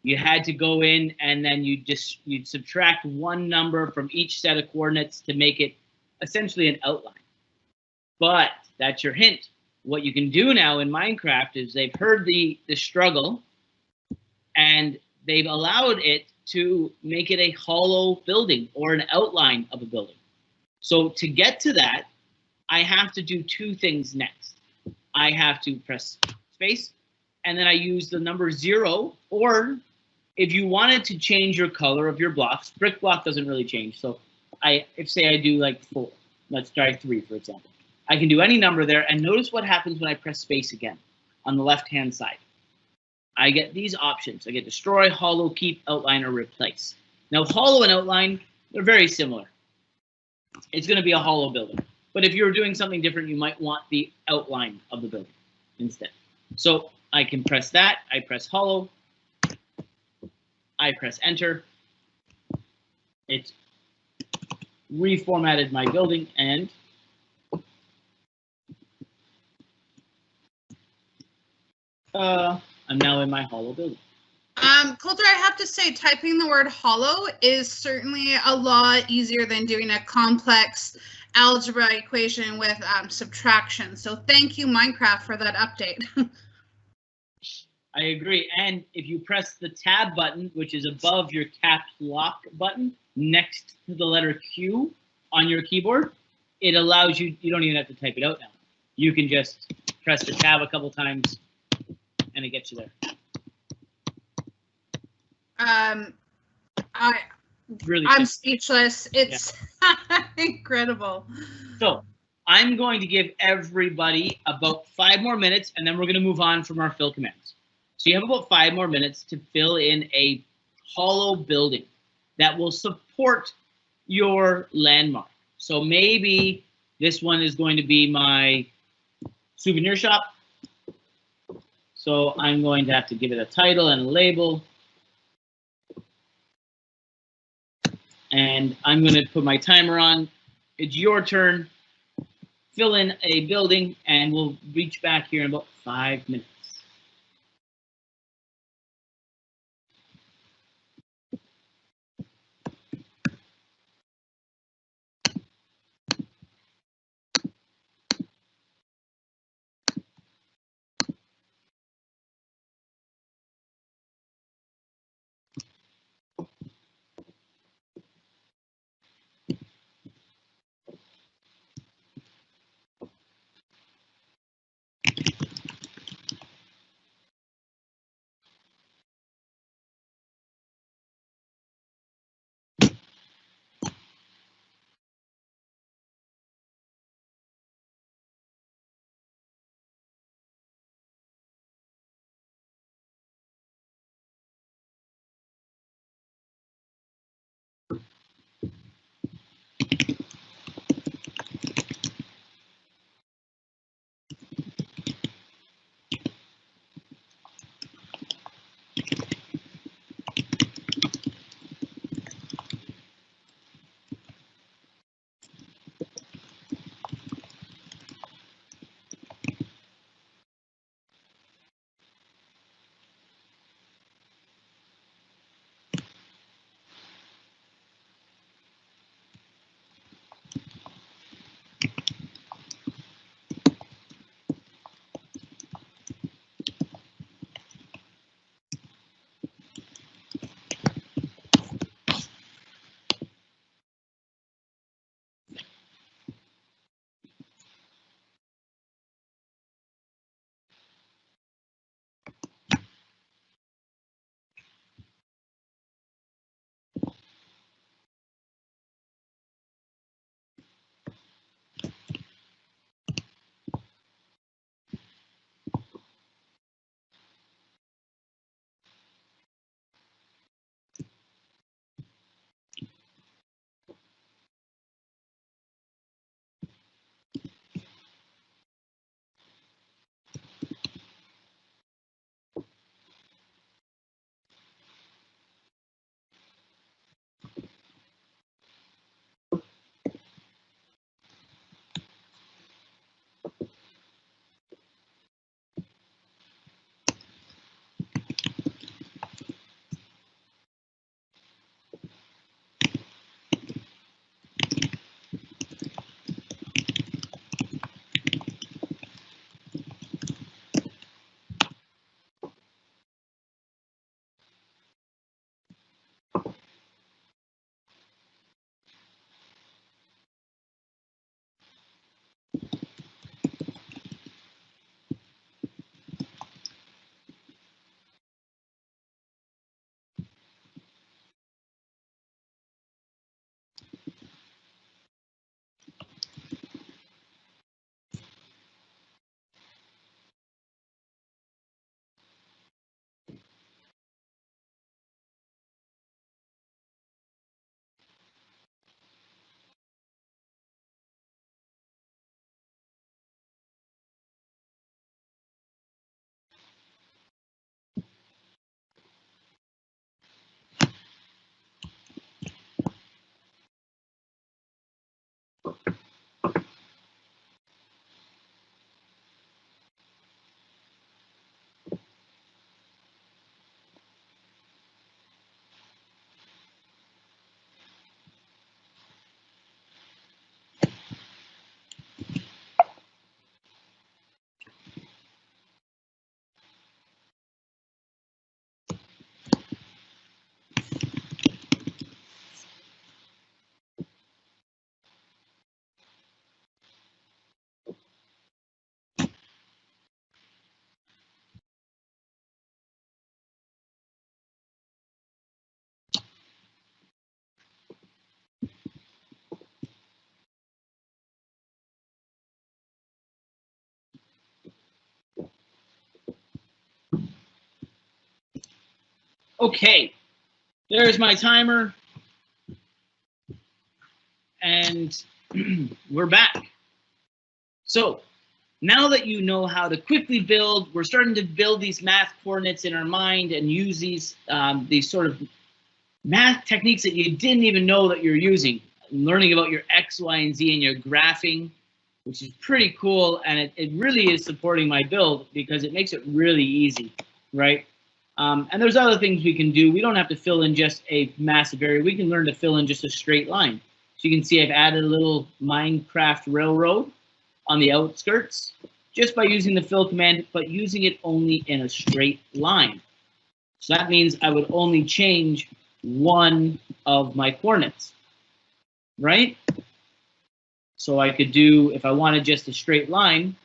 You had to go in and then you'd subtract one number from each set of coordinates to make it essentially an outline. But that's your hint. What you can do now in Minecraft is they've heard the struggle and they've allowed it to make it a hollow building or an outline of a building. So to get to that, I have to do 2 things next. I have to press space and then I use the number 0, or if you wanted to change your color of your blocks, brick block doesn't really change. So if say I do like 4, let's try 3, for example. I can do any number there, and notice what happens when I press space again on the left-hand side. I get these options. I get destroy, hollow, keep, outline, or replace. Now, hollow and outline, they're very similar. It's going to be a hollow building. But if you're doing something different, you might want the outline of the building instead. So I can press that. I press hollow. I press enter. It's reformatted my building, and I'm now in my hollow building.
Coulter, I have to say, typing the word hollow is certainly a lot easier than doing a complex algebra equation with subtraction. So thank you, Minecraft, for that update.
I agree. And if you press the tab button, which is above your caps lock button, next to the letter Q on your keyboard, it allows you, you don't even have to type it out now. You can just press the tab a couple times and it gets you there. I'm speechless. It's incredible. So I'm going to give everybody about 5 more minutes, and then we're going to move on from our fill commands. So you have about 5 more minutes to fill in a hollow building that will support your landmark. So maybe this one is going to be my souvenir shop. So I'm going to have to give it a title and a label. And I'm going to put my timer on it's your turn. Fill in a building, and we'll reach back here in about 5 minutes. Okay, there's my timer, and we're back. So now that you know how to quickly build, we're starting to build these math coordinates in our mind and use these sort of math techniques that you didn't even know that you're using. learning about your X, Y, and Z and your graphing, which is pretty cool. And it really is supporting my build because it makes it really easy, right? And there's other things we can do. We don't have to fill in just a massive area. We can learn to fill in just a straight line. So you can see I've added a little Minecraft railroad on the outskirts just by using the fill command, but using it only in a straight line. So that means I would only change one of my coordinates, right? So I could do, if I wanted just a straight line,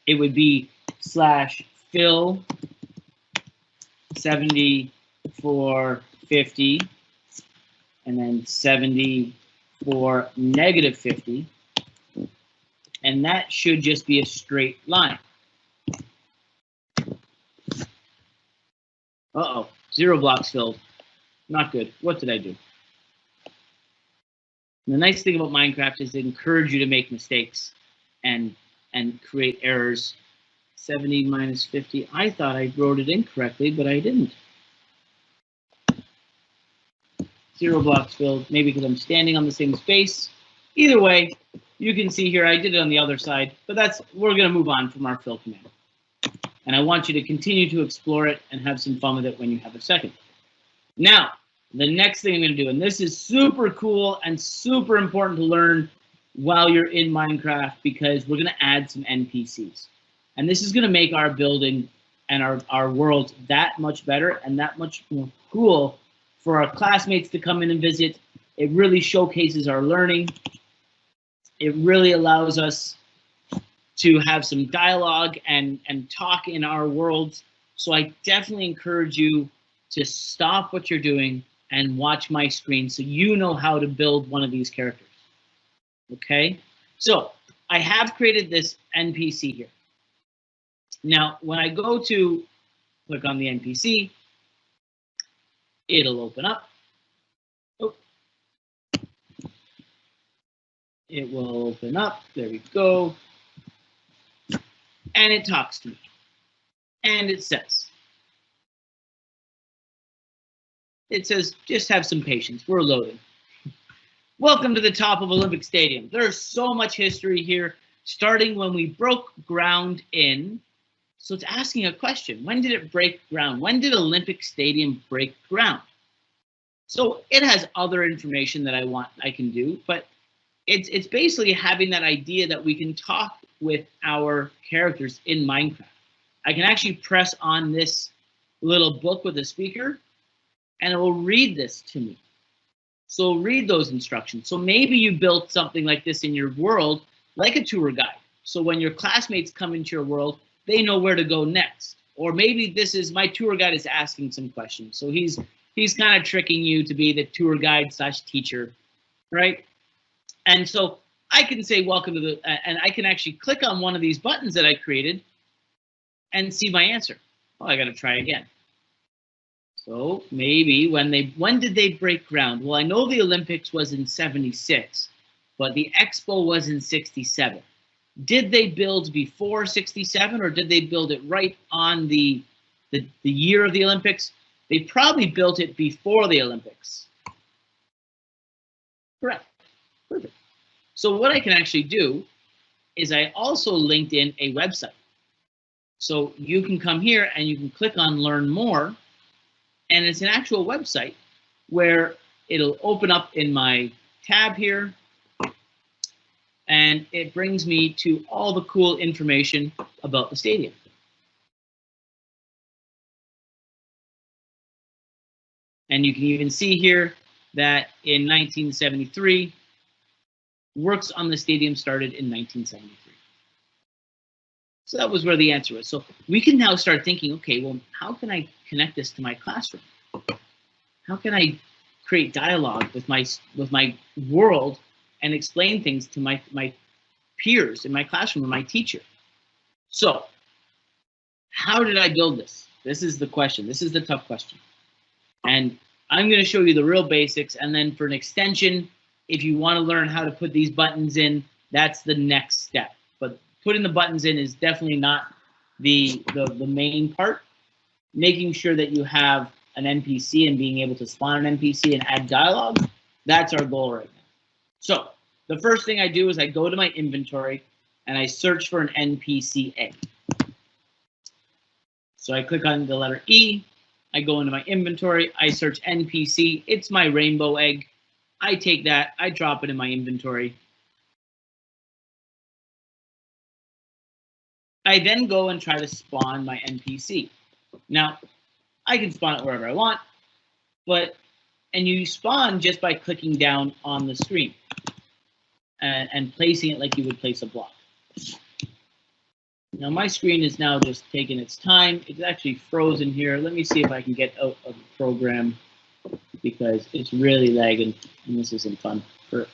it would be /fill 70 for 50, and then 70 for -50, and that should just be a straight line. Uh-oh, 0 blocks filled. Not good. What did I do? And the nice thing about Minecraft is they encourage you to make mistakes and create errors. 70 minus 50. I thought I wrote it incorrectly, but I didn't. 0 blocks filled, maybe because I'm standing on the same space. Either way, you can see here I did it on the other side, but we're going to move on from our fill command. And I want you to continue to explore it and have some fun with it when you have a second. Now, the next thing I'm going to do, and this is super cool and super important to learn while you're in Minecraft, because we're going to add some NPCs. And this is going to make our building and our world that much better and that much more cool for our classmates to come in and visit. It really showcases our learning. It really allows us to have some dialogue and talk in our worlds. So I definitely encourage you to stop what you're doing and watch my screen so you know how to build one of these characters. Okay, so I have created this NPC here. Now, when I go to click on the NPC, it'll open up. Oh. It will open up. There we go. And it talks to me. And it says, just have some patience. We're loading. Welcome to the top of Olympic Stadium. There's so much history here, starting when we broke ground in. So it's asking a question. When did it break ground? When did Olympic Stadium break ground? So it has other information that I can do, but it's basically having that idea that we can talk with our characters in Minecraft. I can actually press on this little book with a speaker, and it will read this to me. So read those instructions. So maybe you built something like this in your world, like a tour guide. So when your classmates come into your world, they know where to go next. Or maybe this is my tour guide is asking some questions. So he's kind of tricking you to be the tour guide / teacher, right? And so I can say welcome to the, and I can actually click on one of these buttons that I created and see my answer. Oh, I got to try again. So maybe when did they break ground? Well, I know the Olympics was in '76, but the Expo was in '67. Did they build before '67, or did they build it right on the year of the Olympics? They probably built it before the Olympics. Correct. Perfect. So what I can actually do is I also linked in a website. So you can come here and you can click on Learn More, and it's an actual website where it'll open up in my tab here, and it brings me to all the cool information about the stadium. And you can even see here that in 1973, works on the stadium started in 1973. So that was where the answer was. So we can now start thinking, okay, well, how can I connect this to my classroom? How can I create dialogue with my world and explain things to my peers in my classroom and my teacher? So how did I build this? This is the question. This is the tough question. And I'm going to show you the real basics. And then for an extension, if you want to learn how to put these buttons in, that's the next step. But putting the buttons in is definitely not the main part. Making sure that you have an NPC and being able to spawn an NPC and add dialogue, that's our goal right now. So the first thing I do is I go to my inventory and I search for an NPC egg. So I click on the letter E, I go into my inventory, I search NPC, it's my rainbow egg. I take that, I drop it in my inventory. I then go and try to spawn my NPC. Now, I can spawn it wherever I want, and you spawn just by clicking down on the screen and placing it like you would place a block. Now my screen is now just taking its time. It's actually frozen here. Let me see if I can get out of the program because it's really lagging and this isn't fun for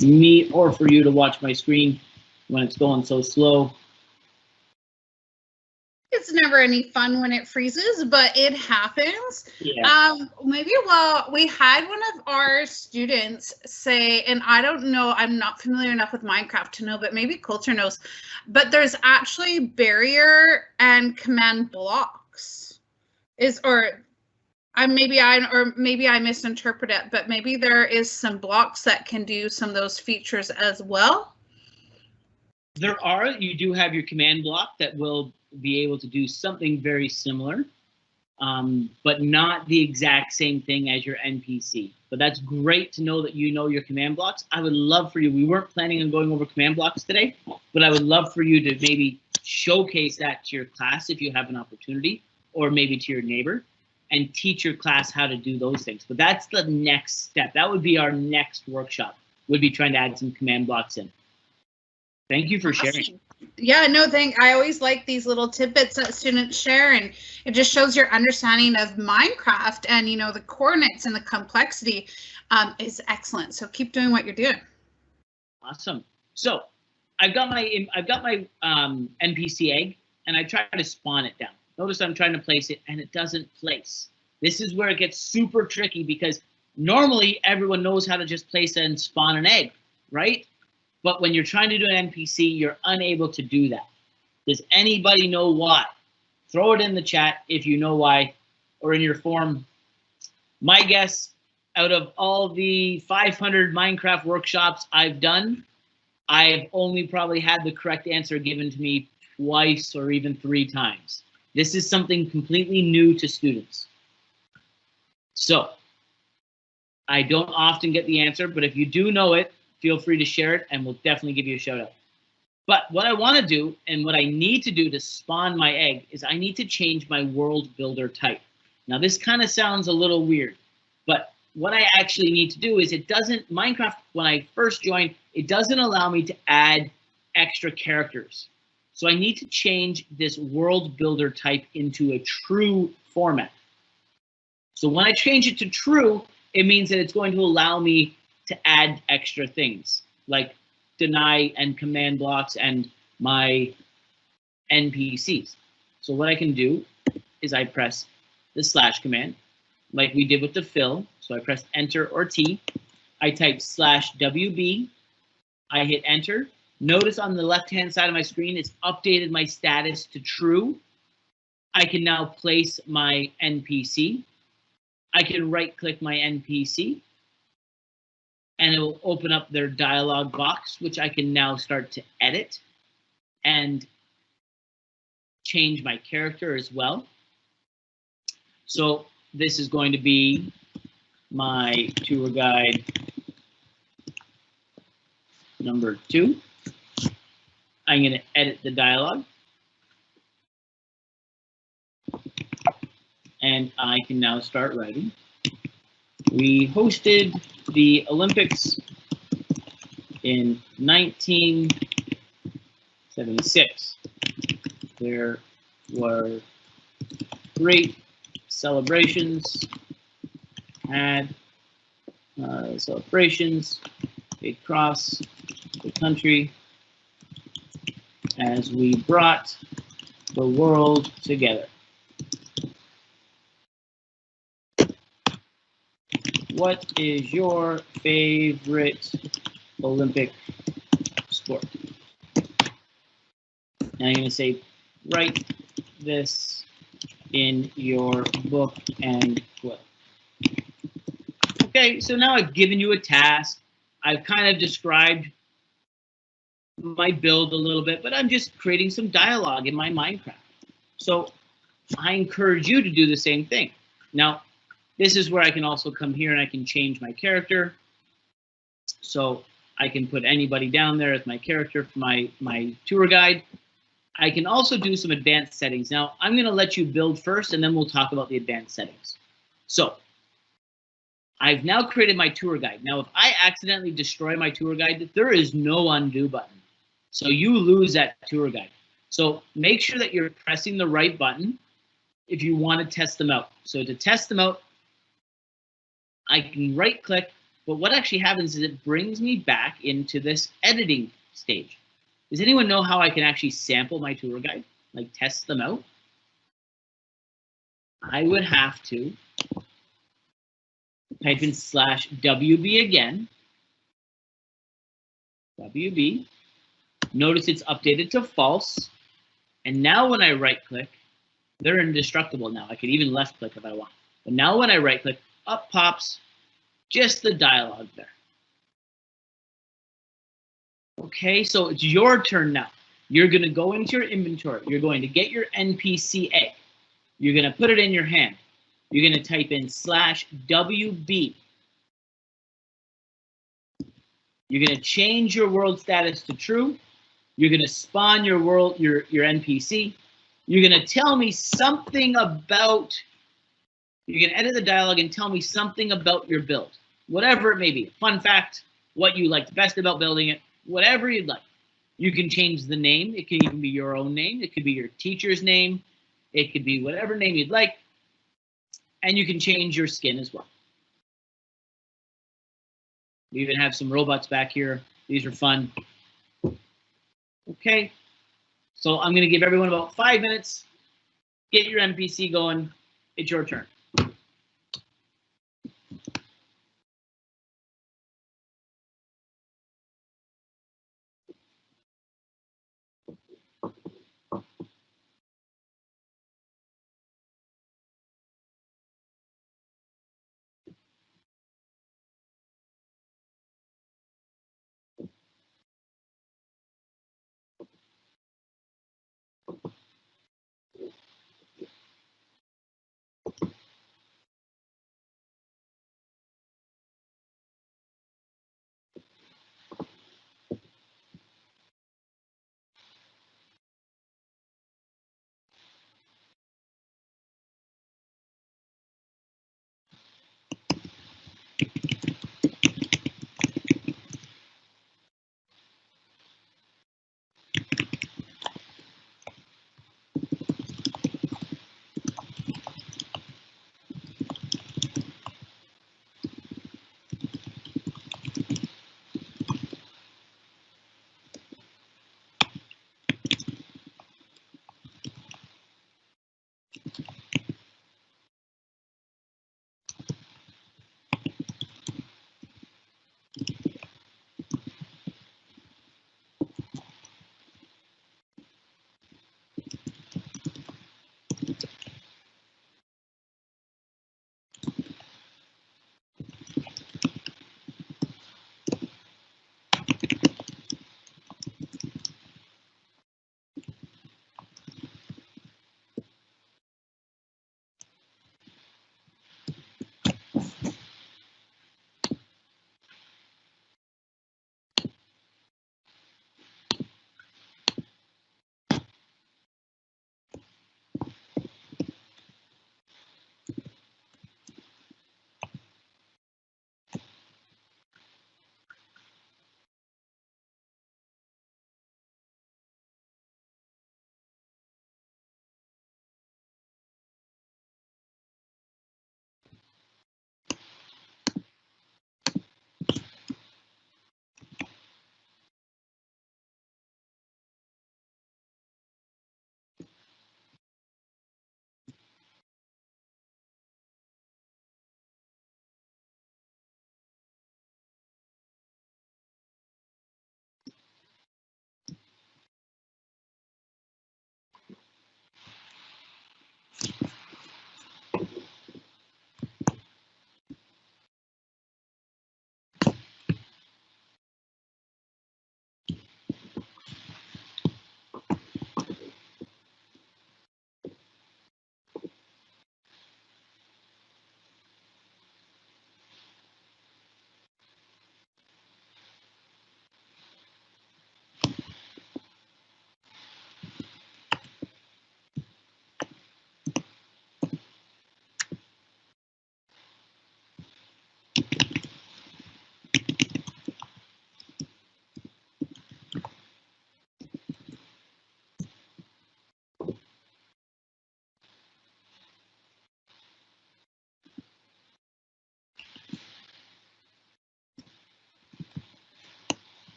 me or for you to watch my screen when it's going so slow.
It's never any fun when it freezes, but it happens.
Yeah.
Maybe we had one of our students say, and I don't know, I'm not familiar enough with Minecraft to know, but maybe Coulter knows, but there's actually barrier and command blocks. Maybe I misinterpret it, but maybe there is some blocks that can do some of those features as well.
You do have your command block that will be able to do something very similar, but not the exact same thing as your NPC. But that's great to know that you know your command blocks. I would love for you, we weren't planning on going over command blocks today, but I would love for you to maybe showcase that to your class if you have an opportunity, or maybe to your neighbor, and teach your class how to do those things. But that's the next step. That would be our next workshop, would be trying to add some command blocks in. Thank you for sharing.
Yeah, no, I always like these little tidbits that students share, and it just shows your understanding of Minecraft, and you know the coordinates and the complexity is excellent. So keep doing what you're doing.
Awesome. So I've got my NPC egg, and I try to spawn it down. Notice I'm trying to place it, and it doesn't place. This is where it gets super tricky because normally everyone knows how to just place and spawn an egg, right? But when you're trying to do an NPC, you're unable to do that. Does anybody know why? Throw it in the chat if you know why, or in your forum. My guess, out of all the 500 Minecraft workshops I've done, I've only probably had the correct answer given to me twice or even 3 times. This is something completely new to students. So I don't often get the answer, but if you do know it, feel free to share it and we'll definitely give you a shout out. But what I want to do and what I need to do to spawn my egg is I need to change my world builder type. Now this kind of sounds a little weird, but what I actually need to do is Minecraft, when I first joined, it doesn't allow me to add extra characters. So I need to change this world builder type into a true format. So when I change it to true, it means that it's going to allow me to add extra things like deny and command blocks and my NPCs. So what I can do is I press the / command like we did with the fill. So I press enter or T. I type /WB. I hit enter. Notice on the left-hand side of my screen, it's updated my status to true. I can now place my NPC. I can right-click my NPC. And it will open up their dialog box, which I can now start to edit and change my character as well. So this is going to be my tour guide number 2. I'm going to edit the dialogue. And I can now start writing. We hosted the Olympics in 1976. There were great celebrations, celebrations across the country as we brought the world together. What is your favorite Olympic sport? And I'm going to say, write this in your book and quill. Okay, so now I've given you a task. I've kind of described my build a little bit, but I'm just creating some dialogue in my Minecraft. So I encourage you to do the same thing. Now, this is where I can also come here and I can change my character. So I can put anybody down there as my character for my tour guide. I can also do some advanced settings. Now, I'm going to let you build first, and then we'll talk about the advanced settings. So I've now created my tour guide. Now, if I accidentally destroy my tour guide, there is no undo button. So you lose that tour guide. So make sure that you're pressing the right button if you want to test them out. So to test them out, I can right click, but what actually happens is it brings me back into this editing stage. Does anyone know how I can actually sample my tour guide, like test them out? I would have to type in /WB again, WB. Notice it's updated to false. And now when I right click, they're indestructible now. I could even left click if I want. But now when I right click, up pops just the dialogue there. Okay, so it's your turn now. You're going to go into your inventory. You're going to get your NPC egg. You're going to put it in your hand. You're going to type in /WB. You're going to change your world status to true. You're going to spawn your world, your NPC. You're going to tell me something about, you're going to edit the dialogue and tell me something about your build. Whatever it may be. Fun fact, what you liked best about building it, whatever you'd like. You can change the name. It can even be your own name. It could be your teacher's name. It could be whatever name you'd like. And you can change your skin as well. We even have some robots back here. These are fun. Okay. So I'm going to give everyone about 5 minutes. Get your NPC going. It's your turn.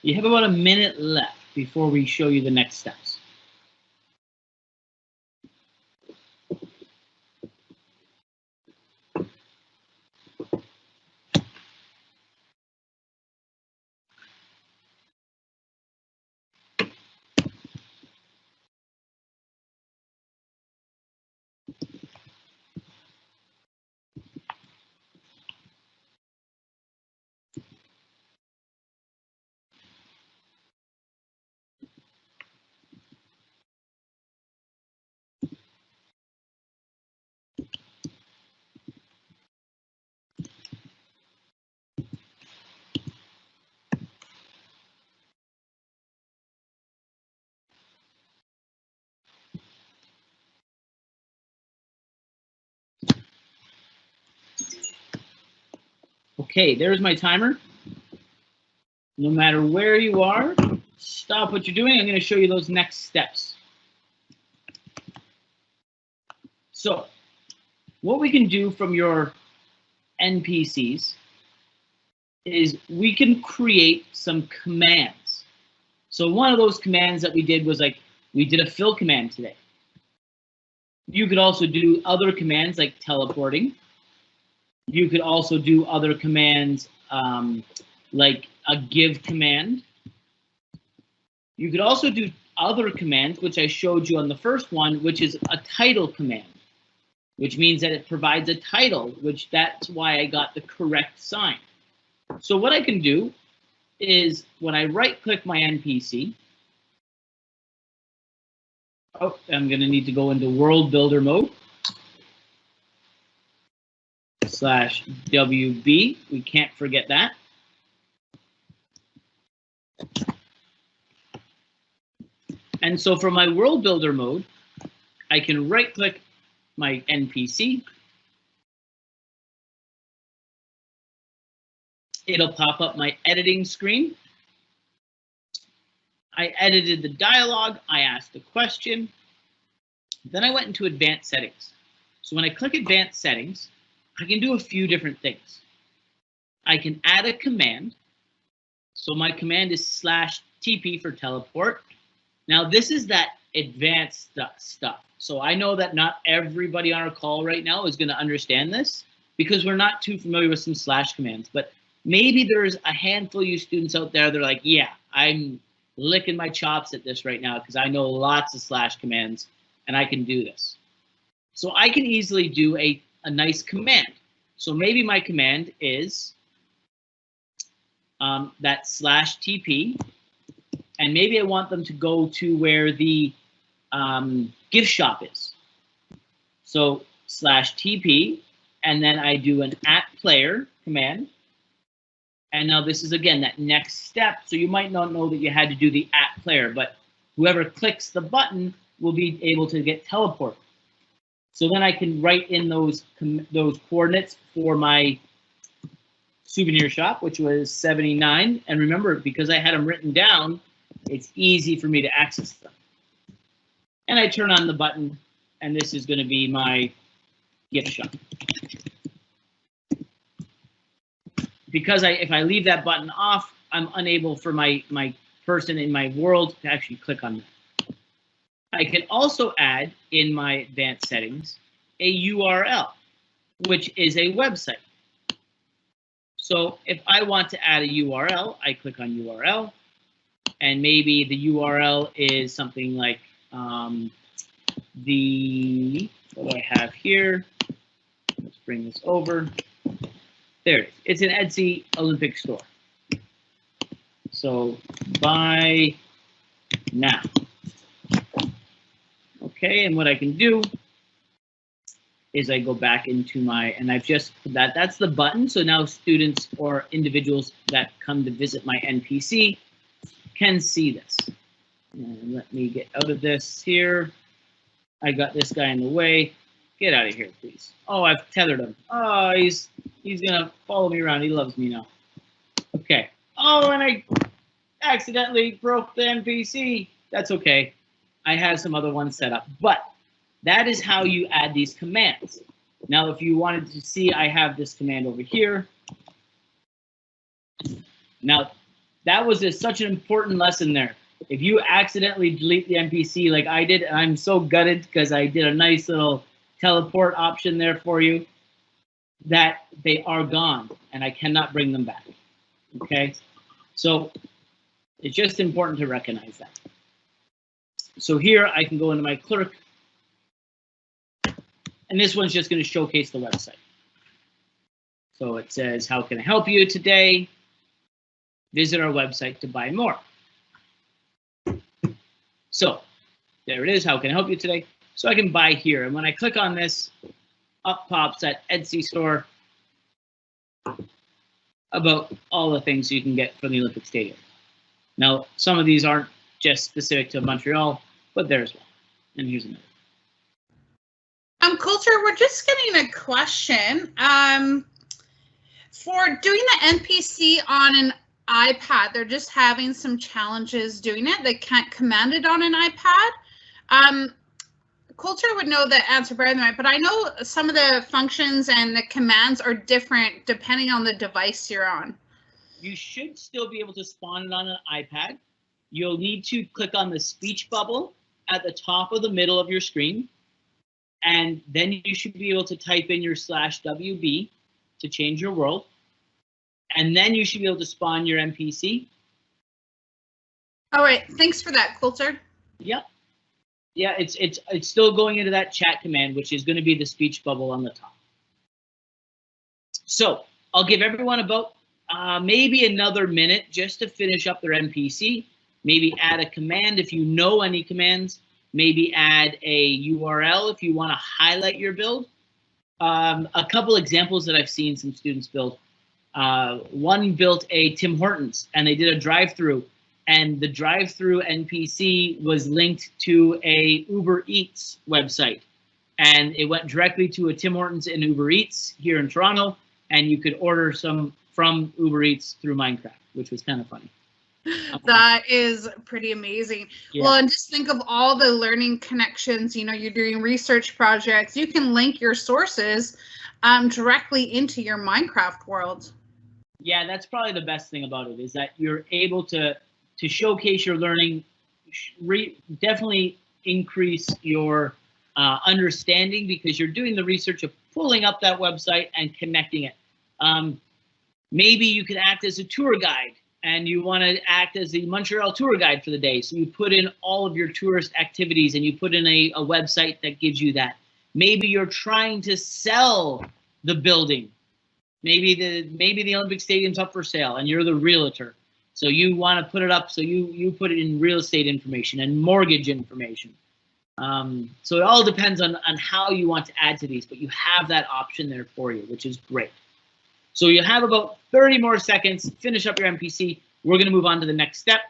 You have about a minute left before we show you the next steps. Okay, there's my timer. No matter where you are, stop what you're doing. I'm going to show you those next steps. So, what we can do from your NPCs is we can create some commands. So one of those commands that we did was like, we did a fill command today. You could also do other commands like teleporting. You could also do other commands like a give command. You could also do other commands, which I showed you on the first one, which is a title command, which means that it provides a title, which that's why I got the correct sign. So what I can do is when I right-click my NPC, oh, I'm going to need to go into World Builder mode, /WB, we can't forget that. And so for my World Builder mode, I can right-click my NPC. It'll pop up my editing screen. I edited the dialogue, I asked a question. Then I went into advanced settings. So when I click advanced settings, I can do a few different things. I can add a command. So my command is /TP for teleport. Now this is that advanced stuff. So I know that not everybody on our call right now is going to understand this because we're not too familiar with some slash commands, but maybe there's a handful of you students out there that are like, yeah, I'm licking my chops at this right now because I know lots of slash commands and I can do this. So I can easily do a nice command. So maybe my command is that /TP, and maybe I want them to go to where the gift shop is. So /TP, and then I do an @player command. And now this is, again, that next step. So you might not know that you had to do the @player, but whoever clicks the button will be able to get teleported. So then I can write in those coordinates for my souvenir shop, which was 79. And remember, because I had them written down, it's easy for me to access them. And I turn on the button, and this is going to be my gift shop. Because if I leave that button off, I'm unable for my person in my world to actually click on that. I can also add in my advanced settings a URL, which is a website. So if I want to add a URL, I click on URL, and maybe the URL is something like what do I have here? Let's bring this over. There it is. It's an Etsy Olympic store. So buy now. Okay, and what I can do is I go back into my, and I've just put that's the button. So now students or individuals that come to visit my NPC can see this. And let me get out of this here. I got this guy in the way. Get out of here, please. Oh, I've tethered him. Oh, he's gonna follow me around. He loves me now. Okay. Oh, and I accidentally broke the NPC. That's okay. I have some other ones set up, but that is how you add these commands. Now, if you wanted to see, I have this command over here. Now, that was such an important lesson there. If you accidentally delete the NPC like I did, and I'm so gutted because I did a nice little teleport option there for you, that they are gone and I cannot bring them back. Okay, so it's just important to recognize that. So here I can go into my clerk, and this one's just going to showcase the website. So it says, how can I help you today? Visit our website to buy more. So there it is. How can I help you today? So I can buy here. And when I click on this, up pops that Etsy store about all the things you can get from the Olympic Stadium. Now, some of these aren't just specific to Montreal, but there's one. And here's another.
Coulter, we're just getting a question. For doing the NPC on an iPad, they're just having some challenges doing it. They can't command it on an iPad. Coulter would know the answer better than I, but I know some of the functions and the commands are different depending on the device you're on.
You should still be able to spawn it on an iPad. You'll need to click on the speech bubble at the top of the middle of your screen, and then you should be able to type in your /WB to change your world, and then you should be able to spawn your NPC.
All right, thanks for that, Coulter.
Yep. Yeah, it's still going into that chat command, which is going to be the speech bubble on the top. So I'll give everyone about maybe another minute just to finish up their NPC. Maybe add a command if you know any commands. Maybe add a URL if you want to highlight your build. A couple examples that I've seen some students build. One built a Tim Hortons, and they did a drive-through. And the drive-through NPC was linked to a Uber Eats website. And it went directly to a Tim Hortons and Uber Eats here in Toronto. And you could order some from Uber Eats through Minecraft, which was kind of funny.
That is pretty amazing. Yeah. Well, and just think of all the learning connections. You know, you're doing research projects. You can link your sources directly into your Minecraft world.
Yeah, that's probably the best thing about it, is that you're able to showcase your learning, definitely increase your understanding, because you're doing the research of pulling up that website and connecting it. Maybe you can act as a tour guide, and you want to act as the Montreal tour guide for the day. So you put in all of your tourist activities, and you put in a website that gives you that. Maybe you're trying to sell the building. Maybe the Olympic Stadium's up for sale, and you're the realtor. So you want to put it up, so you put it in real estate information and mortgage information. So it all depends on how you want to add to these, but you have that option there for you, which is great. So you have about 30 more seconds, finish up your NPC. We're going to move on to the next step.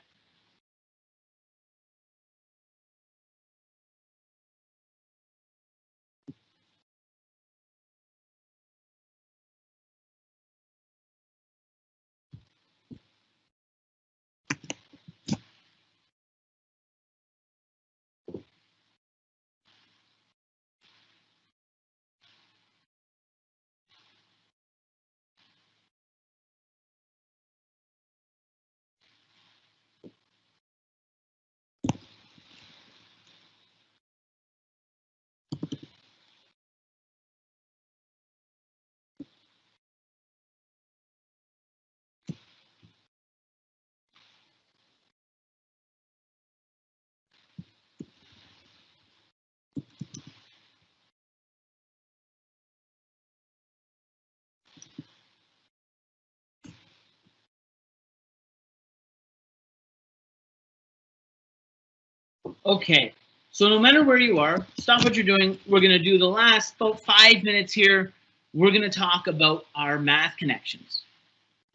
Okay, so no matter where you are, stop what you're doing. We're going to do the last about 5 minutes here. We're going to talk about our math connections.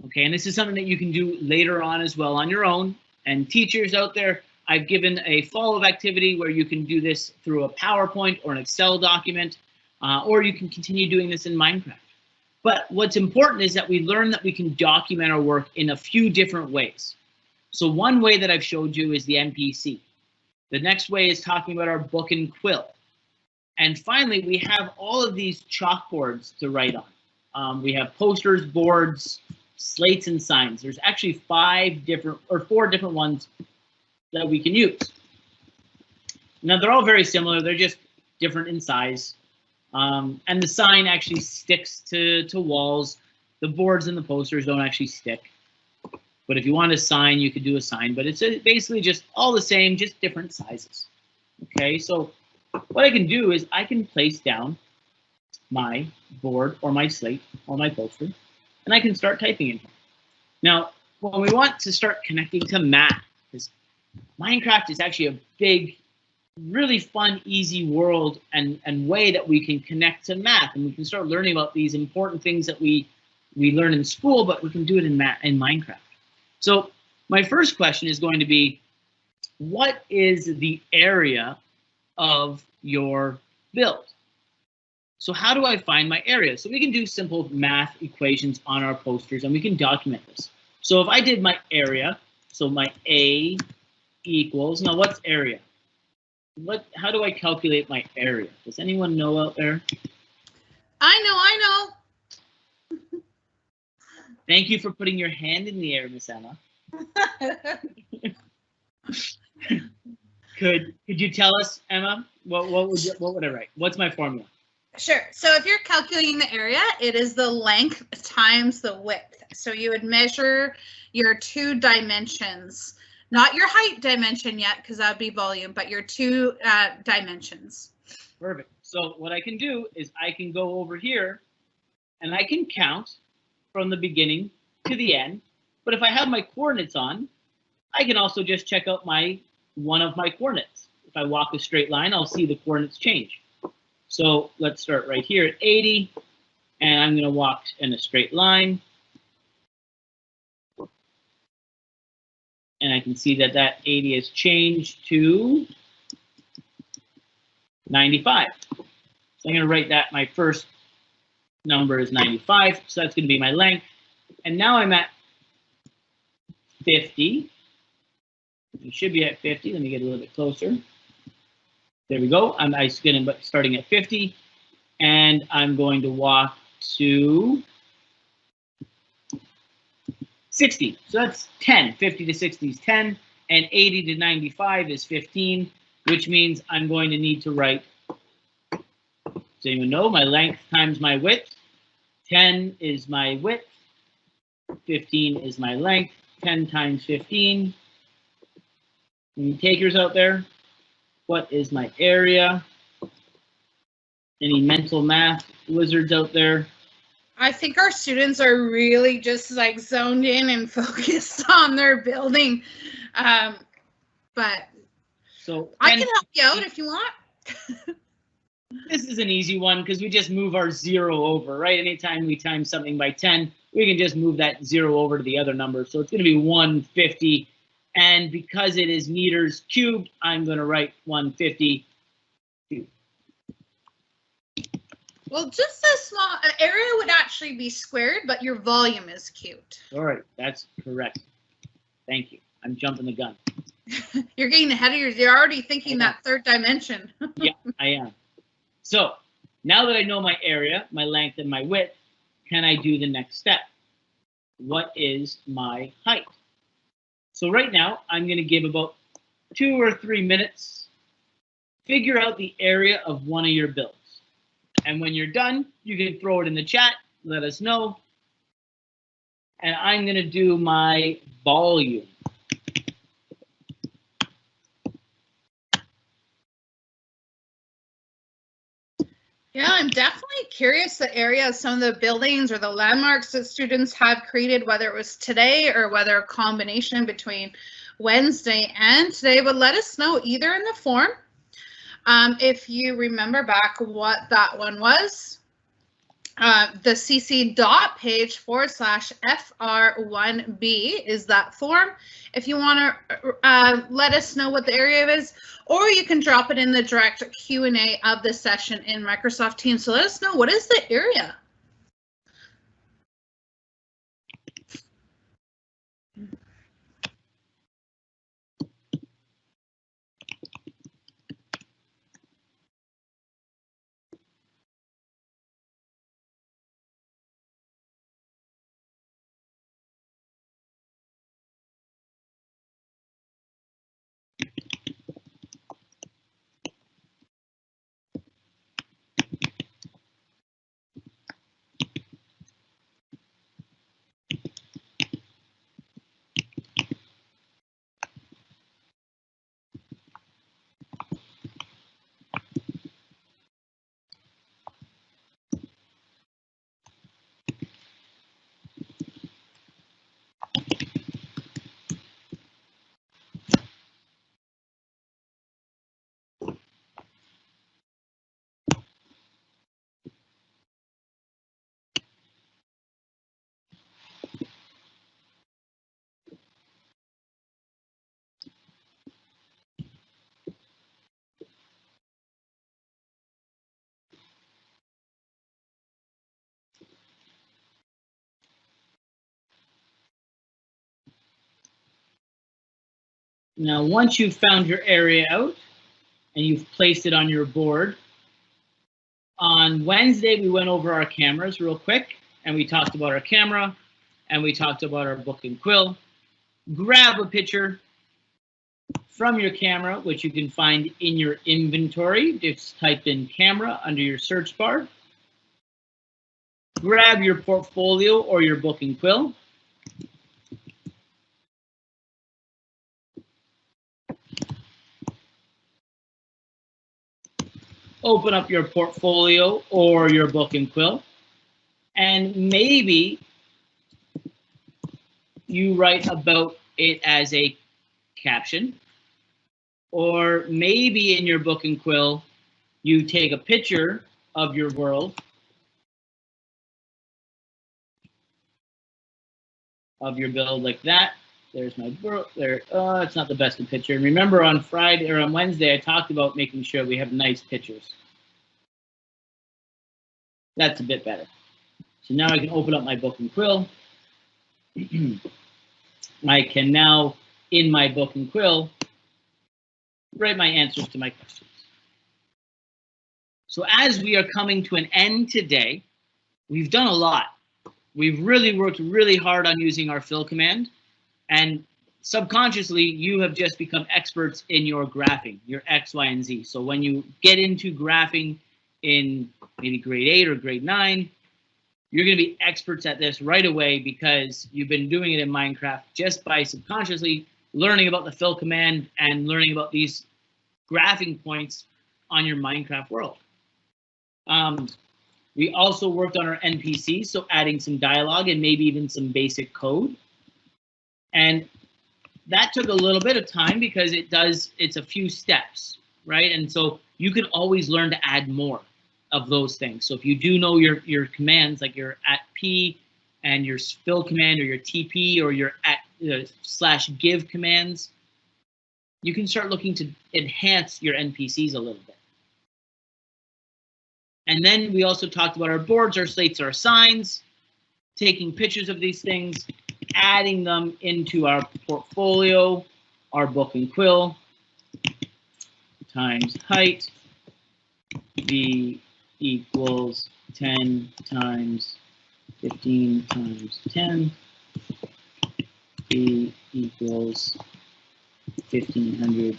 Okay, and this is something that you can do later on as well on your own. And teachers out there, I've given a follow-up activity where you can do this through a PowerPoint or an Excel document, or you can continue doing this in Minecraft. But what's important is that we learn that we can document our work in a few different ways. So one way that I've showed you is the NPC. The next way is talking about our book and quill. And finally, we have all of these chalkboards to write on. We have posters, boards, slates and signs. There's actually 4 different ones that we can use. Now they're all very similar. They're just different in size. And the sign actually sticks to walls. The boards and the posters don't actually stick. But if you want a sign, you could do a sign. But it's basically just all the same, just different sizes. Okay, so what I can do is I can place down my board or my slate or my poster, and I can start typing in here. Now, when we want to start connecting to math, because Minecraft is actually a big, really fun, easy world and way that we can connect to math, and we can start learning about these important things that we learn in school, but we can do it in Minecraft. So my first question is going to be, what is the area of your build? So how do I find my area? So we can do simple math equations on our posters, and we can document this. So if I did my area, so my A equals, now what's area? How do I calculate my area? Does anyone know out there?
I know.
Thank you for putting your hand in the air, Miss Emma. Could you tell us, Emma, what would I write? What's my formula?
Sure. So if you're calculating the area, it is the length times the width. So you would measure your 2 dimensions, not your height dimension yet, because that would be volume, but your 2 dimensions.
Perfect. So what I can do is I can go over here and I can count from the beginning to the end. But if I have my coordinates on, I can also just check out one of my coordinates. If I walk a straight line, I'll see the coordinates change. So let's start right here at 80, and I'm going to walk in a straight line. And I can see that 80 has changed to 95. So I'm going to write that my first number is 95, so that's going to be my length. And now I'm at 50. You should be at 50. Let me get a little bit closer. There we go. I'm starting at 50, and I'm going to walk to 60. So that's 10. 50 to 60 is 10, and 80 to 95 is 15, which means I'm going to need to write, does anyone know, my length times my width. 10 is my width, 15 is my length. 10 times 15. Any takers out there? What is my area? Any mental math wizards out there?
I think our students are really just like zoned in and focused on their building. But
so
I can help you out if you want.
This is an easy one because we just move our 0 over, right? Anytime we times something by 10, we can just move that 0 over to the other number. So it's going to be 150. And because it is meters cubed, I'm going to write 150 cubed.
Well, just a small area would actually be squared, but your volume is cubed.
All right, that's correct. Thank you. I'm jumping the gun.
You're getting ahead of yours. You're already thinking that 3rd dimension.
Yeah, I am. So now that I know my area, my length, and my width, can I do the next step? What is my height? So right now, I'm going to give about 2 or 3 minutes. Figure out the area of one of your builds. And when you're done, you can throw it in the chat. Let us know. And I'm going to do my volume.
Yeah, I'm definitely curious the area of some of the buildings or the landmarks that students have created, whether it was today or whether a combination between Wednesday and today, but let us know either in the form. If you remember back what that one was, the cc dot page /FR1B is that form. If you want to let us know what the area is, or you can drop it in the direct Q&A of the session in Microsoft Teams. So let us know, what is the area?
Now, once you've found your area out and you've placed it on your board, on Wednesday, we went over our cameras real quick, and we talked about our camera, and we talked about our book and quill. Grab a picture from your camera, which you can find in your inventory. Just type in camera under your search bar. Grab your portfolio or your book and quill. Open up your portfolio or your book and quill, and maybe you write about it as a caption, or maybe in your book and quill you take a picture of your world, of your build like that. There's my world there. It's not the best of picture. And remember, on Friday or on Wednesday I talked about making sure we have nice pictures. That's a bit better. So now I can open up my book and quill. I can now, in my book and quill, write my answers to my questions. So as we are coming to an end today, we've done a lot. We've really worked really hard on using our fill command, and subconsciously you have just become experts in your graphing, your X, Y, and Z. So when you get into graphing in maybe grade 8 or grade 9, you're going to be experts at this right away because you've been doing it in Minecraft just by subconsciously learning about the fill command and learning about these graphing points on your Minecraft world. We also worked on our NPCs, so adding some dialogue and maybe even some basic code. And that took a little bit of time because it's a few steps, right? And so you can always learn to add more of those things. So if you do know your commands, like your @p and your fill command or your TP or your /give commands, you can start looking to enhance your NPCs a little bit. And then we also talked about our boards, our slates, our signs, taking pictures of these things, adding them into our portfolio, our book and quill, times height, v equals 10 times 15 times 10, v equals 1,500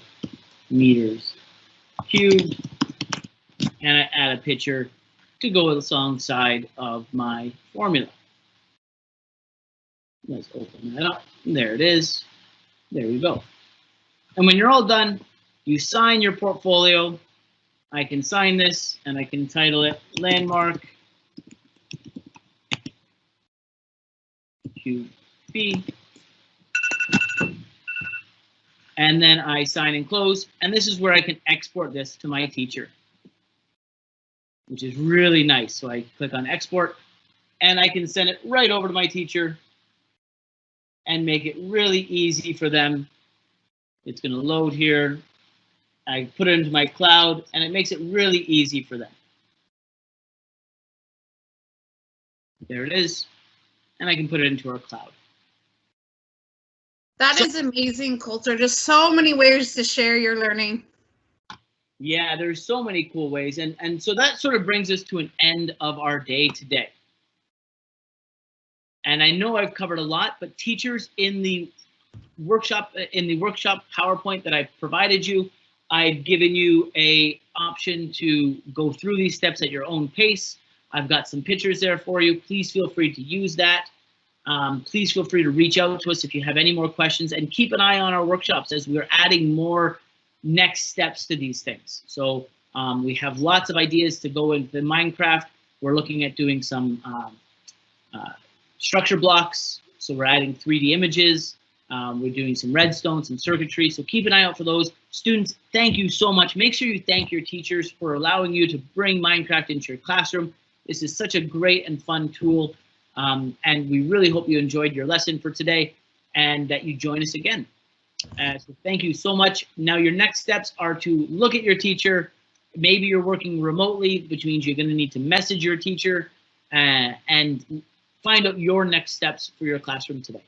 meters cubed, and I add a picture to go alongside of my formula. Let's open that up. There it is. There we go. And when you're all done, you sign your portfolio. I can sign this and I can title it Landmark QB. And then I sign and close. And this is where I can export this to my teacher, which is really nice. So I click on export and I can send it right over to my teacher and make it really easy for them. It's going to load here. I put it into my cloud and it makes it really easy for them. There it is. And I can put it into our cloud.
That is amazing, Coulter. Just so many ways to share your learning.
Yeah, there's so many cool ways. And so that sort of brings us to an end of our day today. And I know I've covered a lot, but teachers in the workshop PowerPoint that I've provided you, I've given you an option to go through these steps at your own pace. I've got some pictures there for you. Please feel free to use that. Please feel free to reach out to us if you have any more questions, and keep an eye on our workshops as we're adding more next steps to these things. So we have lots of ideas to go into Minecraft. We're looking at doing some structure blocks. So we're adding 3D images. We're doing some redstone, some circuitry. So keep an eye out for those. Students, thank you so much. Make sure you thank your teachers for allowing you to bring Minecraft into your classroom. This is such a great and fun tool. And we really hope you enjoyed your lesson for today and that you join us again. So thank you so much. Now your next steps are to look at your teacher. Maybe you're working remotely, which means you're going to need to message your teacher and find out your next steps for your classroom today.